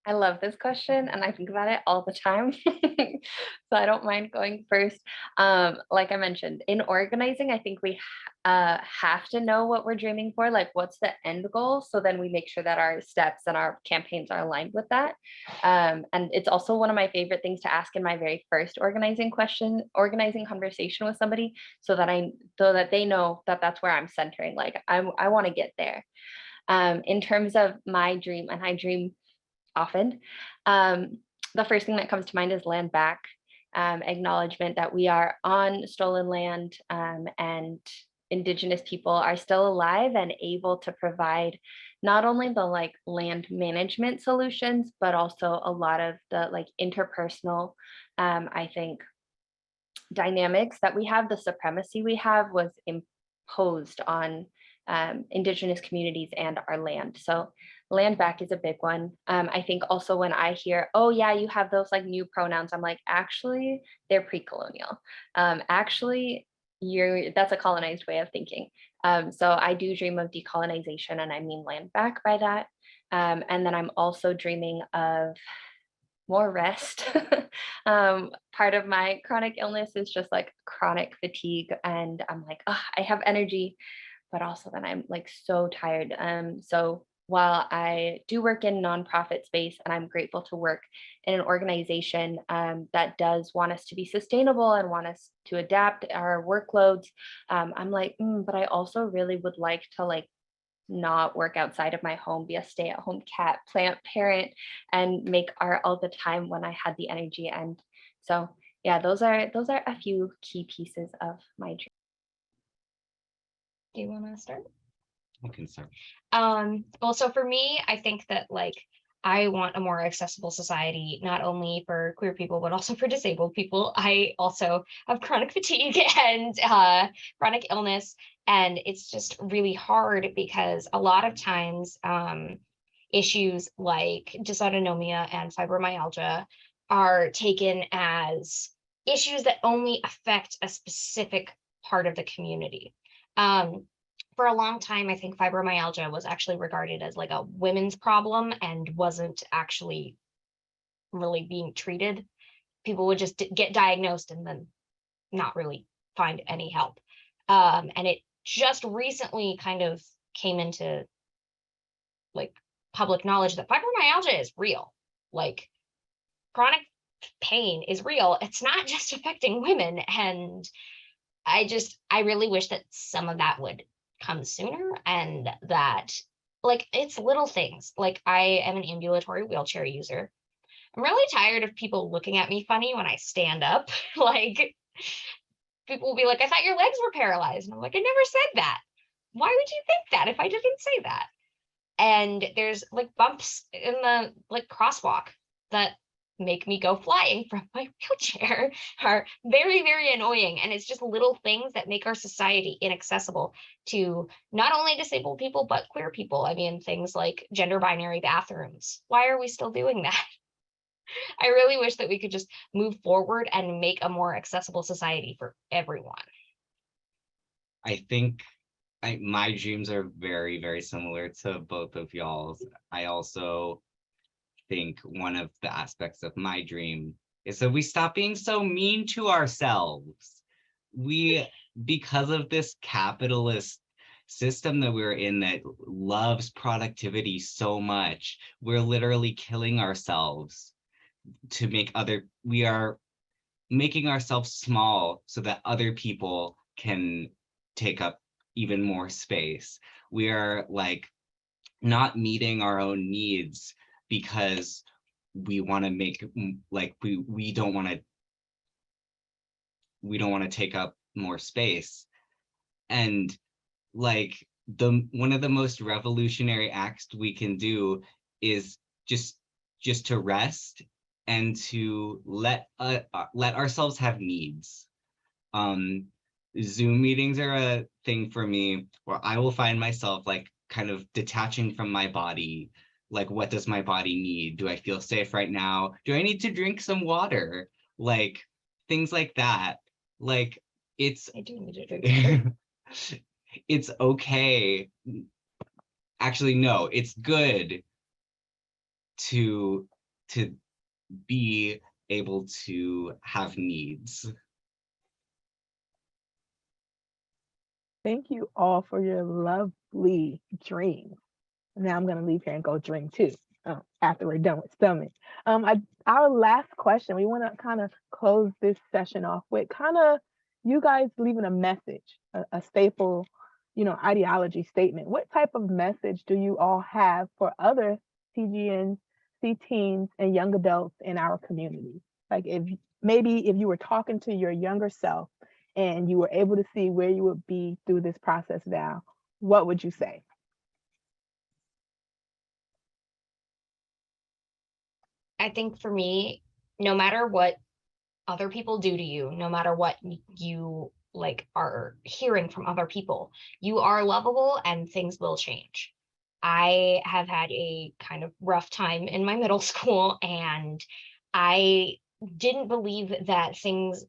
I love this question and I think about it all the time. So I don't mind going first. Like I mentioned, in organizing, I think we have to know what we're dreaming for, like what's the end goal. So then we make sure that our steps and our campaigns are aligned with that. And it's also one of my favorite things to ask in my very first organizing conversation with somebody, so that they know that that's where I'm centering. Like I want to get there. In terms of my dream, and I dream often. The first thing that comes to mind is land back, acknowledgement that we are on stolen land, and Indigenous people are still alive and able to provide not only the like land management solutions, but also a lot of the like interpersonal, I think, dynamics that we have. The supremacy we have was imposed on Indigenous communities and our land. So land back is a big one. I think also when I hear, oh yeah, you have those like new pronouns, I'm like, actually, they're pre-colonial. Actually, that's a colonized way of thinking. So I do dream of decolonization, and I mean land back by that. And then I'm also dreaming of more rest. Part of my chronic illness is just like chronic fatigue, and I'm like, oh, I have energy, but also then I'm like so tired. So while I do work in nonprofit space, and I'm grateful to work in an organization that does want us to be sustainable and want us to adapt our workloads, I'm like, but I also really would like to like not work outside of my home, be a stay-at-home cat, plant parent, and make art all the time when I had the energy. And so yeah, those are a few key pieces of my dream. Do you want to start? I can start. Well, so for me, I think that like I want a more accessible society, not only for queer people, but also for disabled people. I also have chronic fatigue and chronic illness, and it's just really hard because a lot of times issues like dysautonomia and fibromyalgia are taken as issues that only affect a specific part of the community. For a long time, I think fibromyalgia was actually regarded as like a women's problem and wasn't actually really being treated. People would just get diagnosed and then not really find any help. And it just recently kind of came into like public knowledge that fibromyalgia is real. Like chronic pain is real. It's not just affecting women. And I really wish that some of that would come sooner, and that like it's little things. Like I am an ambulatory wheelchair user. I'm really tired of people looking at me funny when I stand up. Like people will be like, I thought your legs were paralyzed. And I'm like, I never said that. Why would you think that if I didn't say that? And there's like bumps in the like crosswalk that make me go flying from my wheelchair are very, very annoying. And it's just little things that make our society inaccessible to not only disabled people, but queer people. I mean, things like gender binary bathrooms. Why are we still doing that? I really wish that we could just move forward and make a more accessible society for everyone. I think my dreams are very, very similar to both of y'all's. I also think one of the aspects of my dream is that we stop being so mean to ourselves. Because of this capitalist system that we're in that loves productivity so much, we're literally killing ourselves to we are making ourselves small so that other people can take up even more space. We are like not meeting our own needs because we want to make like we don't want to take up more space. And like one of the most revolutionary acts we can do is just to rest and to let ourselves have needs. Zoom meetings are a thing for me where I will find myself like kind of detaching from my body. Like, what does my body need? Do I feel safe right now? Do I need to drink some water? Like things like that. Like I do need to drink water. It's okay. Actually, no, it's good to be able to have needs. Thank you all for your lovely dreams. Now I'm going to leave here and go dream too after we're done with filming. Our last question, we want to kind of close this session off with kind of you guys leaving a message, a staple, ideology statement. What type of message do you all have for other TGNs, C-teens, and young adults in our community? Like if you were talking to your younger self and you were able to see where you would be through this process now, what would you say? I think for me, no matter what other people do to you, no matter what you like are hearing from other people, you are lovable and things will change. I have had a kind of rough time in my middle school, and I didn't believe that things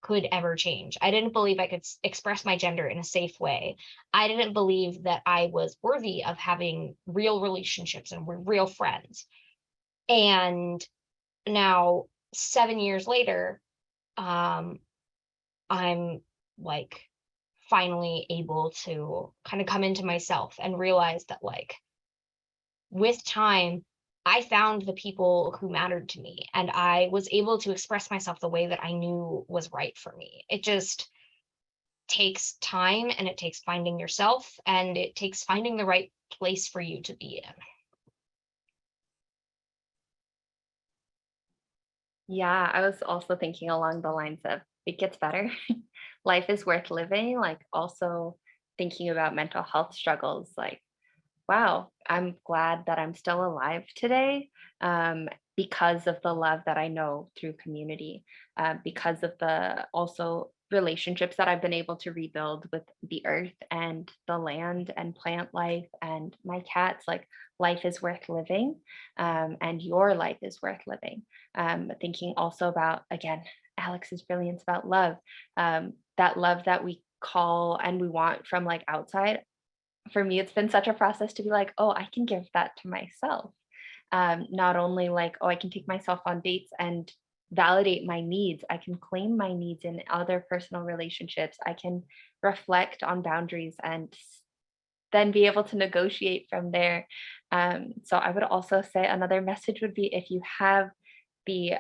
could ever change. I didn't believe I could express my gender in a safe way. I didn't believe that I was worthy of having real relationships and real friends. And now 7 years later, I'm like finally able to kind of come into myself and realize that like with time I found the people who mattered to me, and I was able to express myself the way that I knew was right for me. It just takes time, and it takes finding yourself, and it takes finding the right place for you to be in. Yeah, I was also thinking along the lines of it gets better. Life is worth living. Like also thinking about mental health struggles, like, wow, I'm glad that I'm still alive today because of the love that I know through community, because of the also relationships that I've been able to rebuild with the earth and the land and plant life and my cats. Like life is worth living, and your life is worth living. Thinking also about, again, Alex's brilliance about love, that love that we call and we want from like outside. For me, it's been such a process to be like, oh, I can give that to myself. Not only like, oh, I can take myself on dates and validate my needs. I can claim my needs in other personal relationships. I can reflect on boundaries and then be able to negotiate from there. So I would also say another message would be if you have the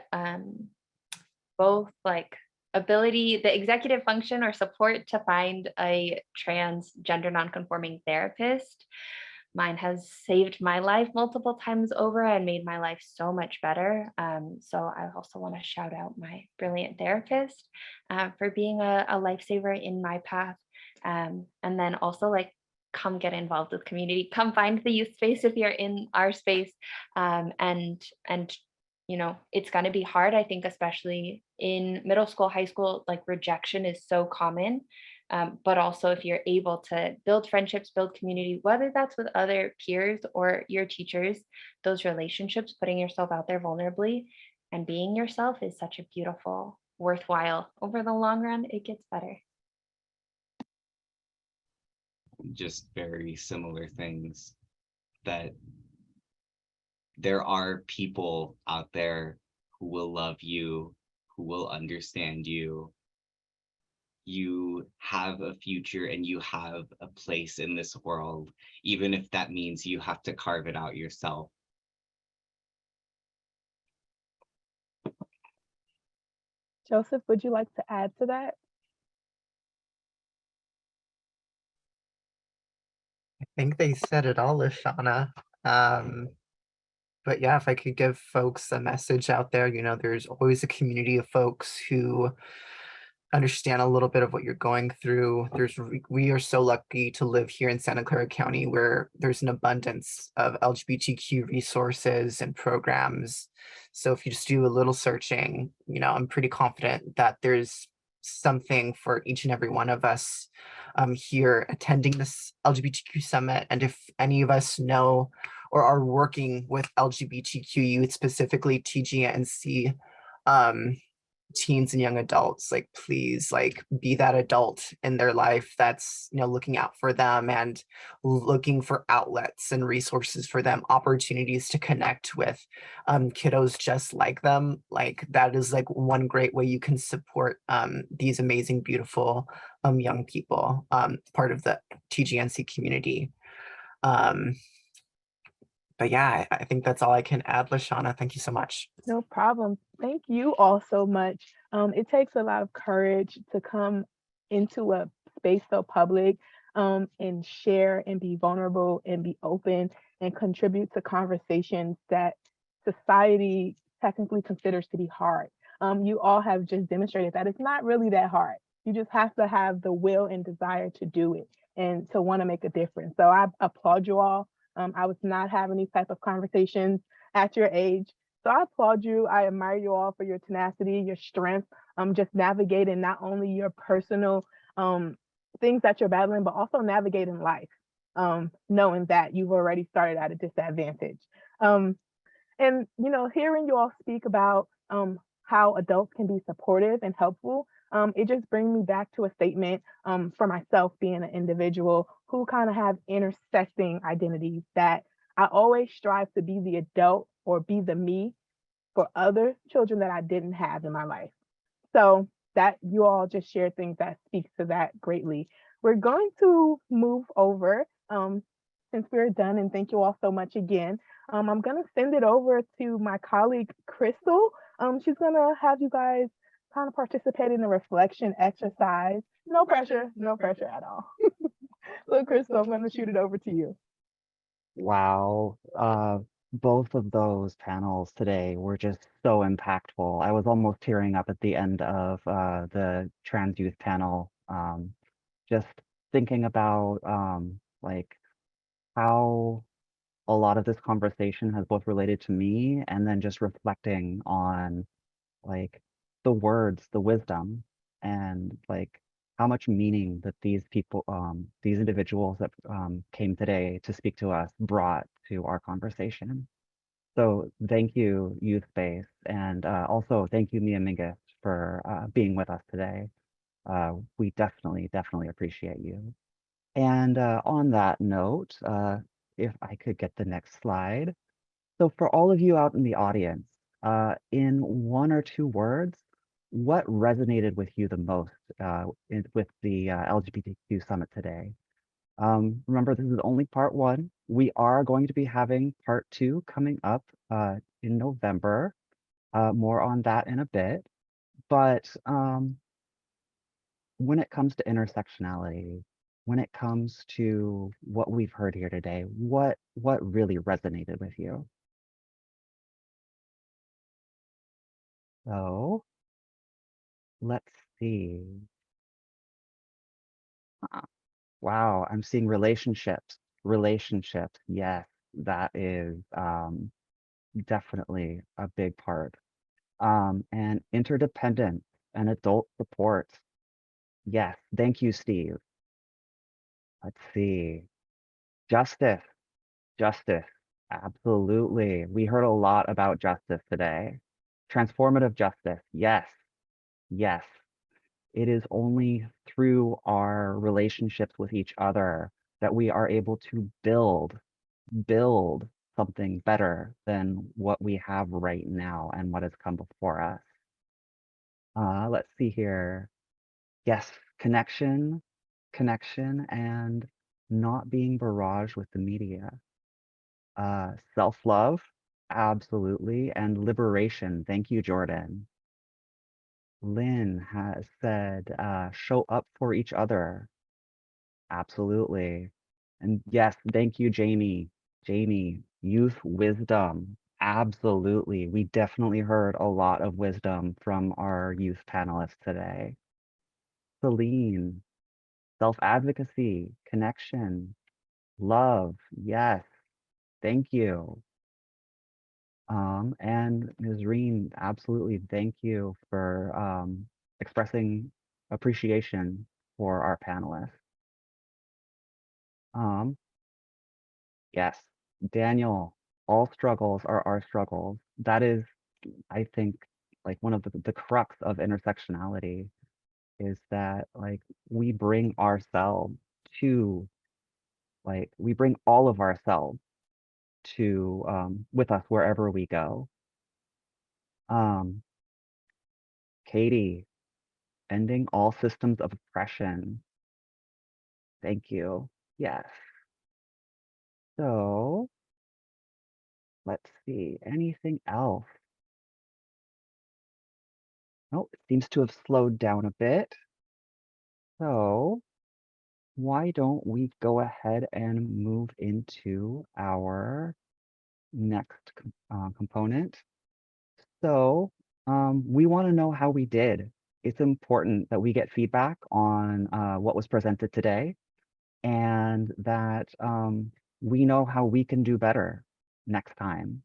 both like ability, the executive function or support to find a trans gender nonconforming therapist. Mine has saved my life multiple times over and made my life so much better. So I also want to shout out my brilliant therapist for being a lifesaver in my path. And then also like come get involved with community, come find the youth space if you're in our space, and you know, it's going to be hard. I think, especially in middle school, high school, like rejection is so common. But also, if you're able to build friendships, build community, whether that's with other peers or your teachers, those relationships, putting yourself out there vulnerably and being yourself is such a beautiful, worthwhile. Over the long run, it gets better. Just very similar things, that there are people out there who will love you, who will understand you. You have a future and you have a place in this world, even if that means you have to carve it out yourself. Joseph, would you like to add to that? I think they said it all, Lashana. But yeah, if I could give folks a message out there, you know, there's always a community of folks who understand a little bit of what you're going through. We are so lucky to live here in Santa Clara County, where there's an abundance of LGBTQ resources and programs. So if you just do a little searching, you know, I'm pretty confident that there's something for each and every one of us here attending this LGBTQ summit. And if any of us know or are working with LGBTQ youth, specifically TGNC, teens and young adults, like, please, like, be that adult in their life that's, you know, looking out for them and looking for outlets and resources for them, opportunities to connect with kiddos just like them. Like, that is like one great way you can support these amazing, beautiful young people, part of the TGNC community. But yeah, I think that's all I can add, Lashana. Thank you so much. No problem. Thank you all so much. It takes a lot of courage to come into a space so public and share and be vulnerable and be open and contribute to conversations that society technically considers to be hard. You all have just demonstrated that it's not really that hard. You just have to have the will and desire to do it and to want to make a difference. So I applaud you all. I was not having these type of conversations at your age. So I applaud you. I admire you all for your tenacity, your strength, just navigating not only your personal things that you're battling, but also navigating life, knowing that you've already started at a disadvantage. And you know, hearing you all speak about how adults can be supportive and helpful, it just brings me back to a statement for myself being an individual who kind of have intersecting identities, that I always strive to be the adult or be the me for other children that I didn't have in my life. So that you all just shared things that speaks to that greatly. We're going to move over since we're done, and thank you all so much again. I'm gonna send it over to my colleague Crystal. She's gonna have you guys kind of participate in the reflection exercise. No pressure, no pressure at all. So Crystal, I'm gonna shoot it over to you. Wow. Both of those panels today were just so impactful. I was almost tearing up at the end of the trans youth panel, just thinking about like how a lot of this conversation has both related to me and then just reflecting on like the words, the wisdom, and like how much meaning that these people, these individuals that came today to speak to us brought to our conversation. So thank you, Youth Space, and also thank you, Mia Mingus, for being with us today. We definitely appreciate you. And on that note, if I could get the next slide. So for all of you out in the audience, in one or two words, what resonated with you the most with the LGBTQ summit today? Remember, this is only part one. We are going to be having part two coming up in November. More on that in a bit. But when it comes to intersectionality, when it comes to what we've heard here today, what really resonated with you? So let's see. Wow, I'm seeing relationships. Relationships. Yes, that is definitely a big part. And interdependence and adult support. Yes, thank you, Steve. Let's see. Justice, justice. Absolutely. We heard a lot about justice today. Transformative justice. Yes, yes. It is only through our relationships with each other that we are able to build something better than what we have right now and what has come before us. Let's see here. Yes, connection, and not being barraged with the media. Self-love, absolutely, and liberation. Thank you, Jordan. Lynn has said, show up for each other. Absolutely. And yes, thank you, Jamie. Jamie, youth wisdom. Absolutely. We definitely heard a lot of wisdom from our youth panelists today. Celine, self-advocacy, connection, love. Yes, thank you. And Ms. Reen, absolutely thank you for expressing appreciation for our panelists. Yes, Daniel, all struggles are our struggles. That is, I think, like one of the crux of intersectionality is that like we bring ourselves to we bring all of ourselves to with us wherever we go. Katie, ending all systems of oppression. Thank you. Yes. So let's see, anything else? Oh, it seems to have slowed down a bit. So why don't we go ahead and move into our next component? So we want to know how we did. It's important that we get feedback on what was presented today and that we know how we can do better next time.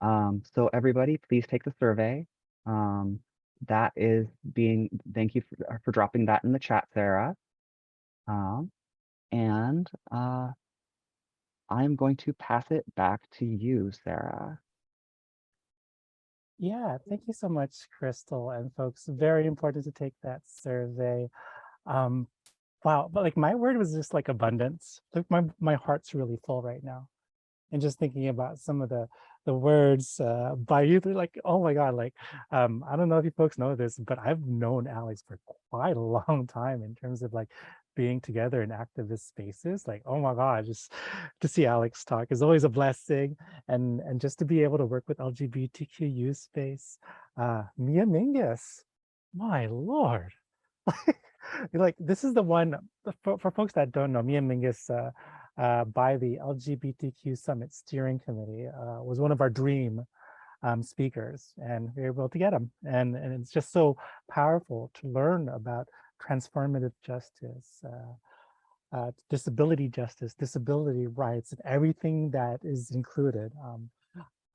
So everybody, please take the survey. That is thank you for dropping that in the chat, Sarah. And I'm going to pass it back to you, Sarah. Yeah, thank you so much, Crystal and folks. Very important to take that survey. Wow, but like my word was just like abundance. Like my heart's really full right now. And just thinking about some of the words by you, like, oh my God, like I don't know if you folks know this, but I've known Alex for quite a long time in terms of like being together in activist spaces. Like, oh my God, just to see Alex talk is always a blessing. And just to be able to work with LGBTQ youth space. Mia Mingus, my Lord. Like this is the one for folks that don't know, Mia Mingus by the LGBTQ Summit Steering Committee was one of our dream speakers, and we were able to get him. And it's just so powerful to learn about transformative justice, disability justice, disability rights, and everything that is included.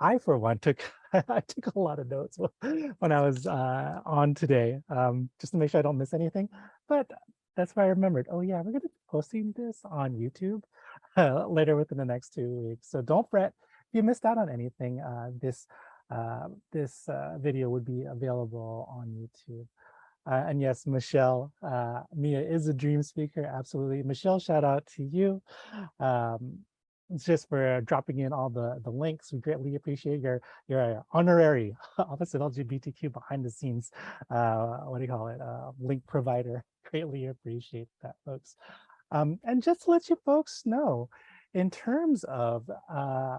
I, for one, took I took a lot of notes when I was on today, just to make sure I don't miss anything. But that's why I remembered. Oh yeah, we're going to be posting this on YouTube later within the next 2 weeks. So don't fret if you missed out on anything. This video would be available on YouTube. And yes, Michelle, Mia is a dream speaker. Absolutely, Michelle. Shout out to you. Just for dropping in all the links. We greatly appreciate your honorary Office of LGBTQ behind the scenes, what do you call it, link provider. Greatly appreciate that, folks. And just to let you folks know, in terms of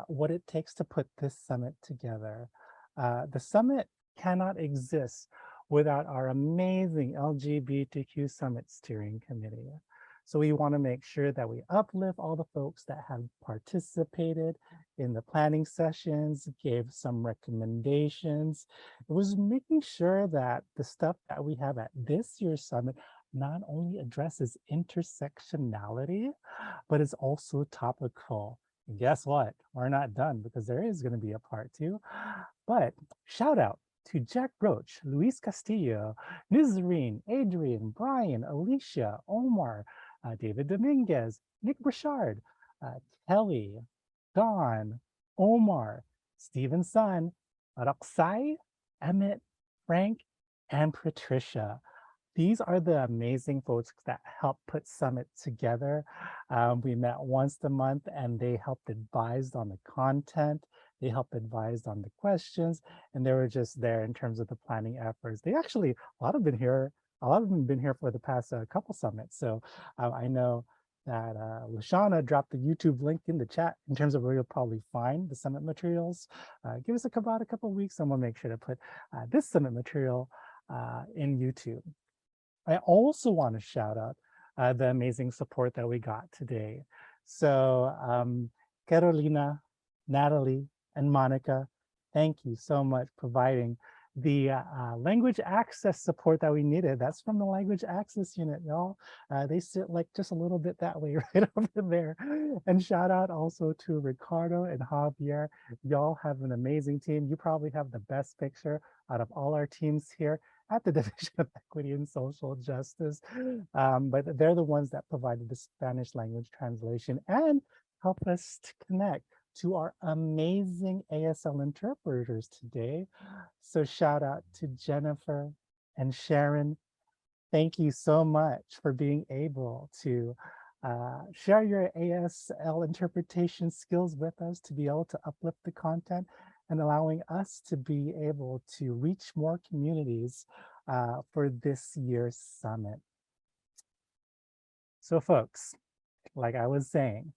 what it takes to put this summit together, the summit cannot exist without our amazing LGBTQ Summit Steering Committee. So we want to make sure that we uplift all the folks that have participated in the planning sessions, gave some recommendations. It was making sure that the stuff that we have at this year's summit not only addresses intersectionality, but is also topical And guess what? We're not done because there is going to be a part 2. But shout out to Jack Roach, Luis Castillo, Nizarine, Adrian, Brian, Alicia, Omar, David Dominguez, Nick Burchard, Kelly, Don, Omar, Stephen Sun, Roxai, Emmett, Frank, and Patricia. These are the amazing folks that help put Summit together. We met once a month and they helped advise on the content. They helped advise on the questions, and they were just there in terms of the planning efforts. They actually, a lot of them been here for the past couple summits. So I know that Lashana dropped the YouTube link in the chat in terms of where you'll probably find the summit materials. Give us about a couple of weeks and we'll make sure to put this summit material in YouTube. I also want to shout out the amazing support that we got today. So Carolina, Natalie, and Monica, thank you so much for providing the language access support that we needed. That's from the language access unit, y'all. They sit like just a little bit that way right over there. And shout out also to Ricardo and Javier. Y'all have an amazing team. You probably have the best picture out of all our teams here at the Division of Equity and Social Justice. But they're the ones that provided the Spanish language translation and help us to connect to our amazing ASL interpreters today. So shout out to Jennifer and Sharon. Thank you so much for being able to share your ASL interpretation skills with us to be able to uplift the content and allowing us to be able to reach more communities for this year's summit. So folks, like I was saying,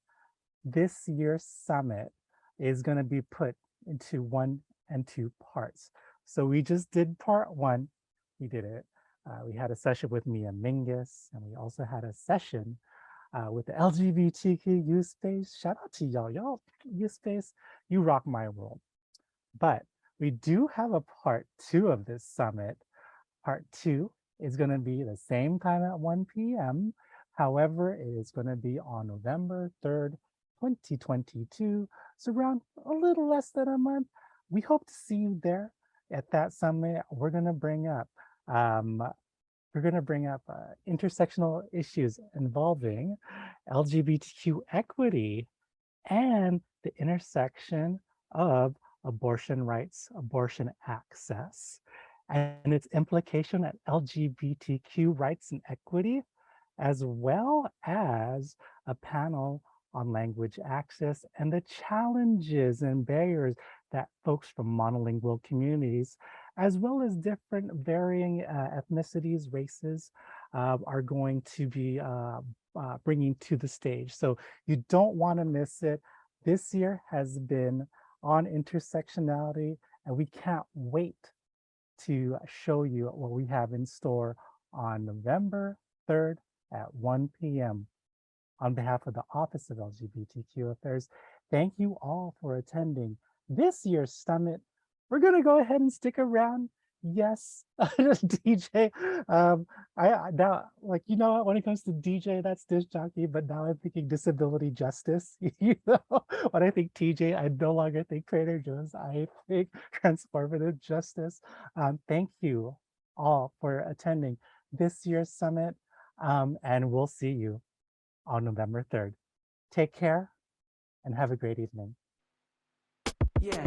this year's summit is going to be put into 1 and 2 parts. So we just did part 1. We did it. We had a session with Mia Mingus, and we also had a session with the LGBTQ youth space. Shout out to y'all. Y'all, youth space, you rock my world. But we do have a part 2 of this summit. Part 2 is going to be the same time at 1 p.m. However, it is going to be on November 3rd, 2022. So around a little less than a month. We hope to see you there at that summit. We're going to bring up intersectional issues involving LGBTQ equity and the intersection of abortion rights, abortion access, and its implication at LGBTQ rights and equity, as well as a panel on language access and the challenges and barriers that folks from monolingual communities, as well as different varying ethnicities, races, are going to be bringing to the stage. So you don't want to miss it. This year has been on intersectionality, and we can't wait to show you what we have in store on November 3rd at 1 p.m. On behalf of the Office of LGBTQ Affairs, thank you all for attending this year's summit. We're going to go ahead and stick around. Yes, DJ. Now, like, you know, when it comes to DJ, that's disc jockey, but now I'm thinking disability justice. You know, when I think TJ, I no longer think Trader Joe's. I think transformative justice. Thank you all for attending this year's summit, and we'll see you on November 3rd. Take care and have a great evening. Yeah.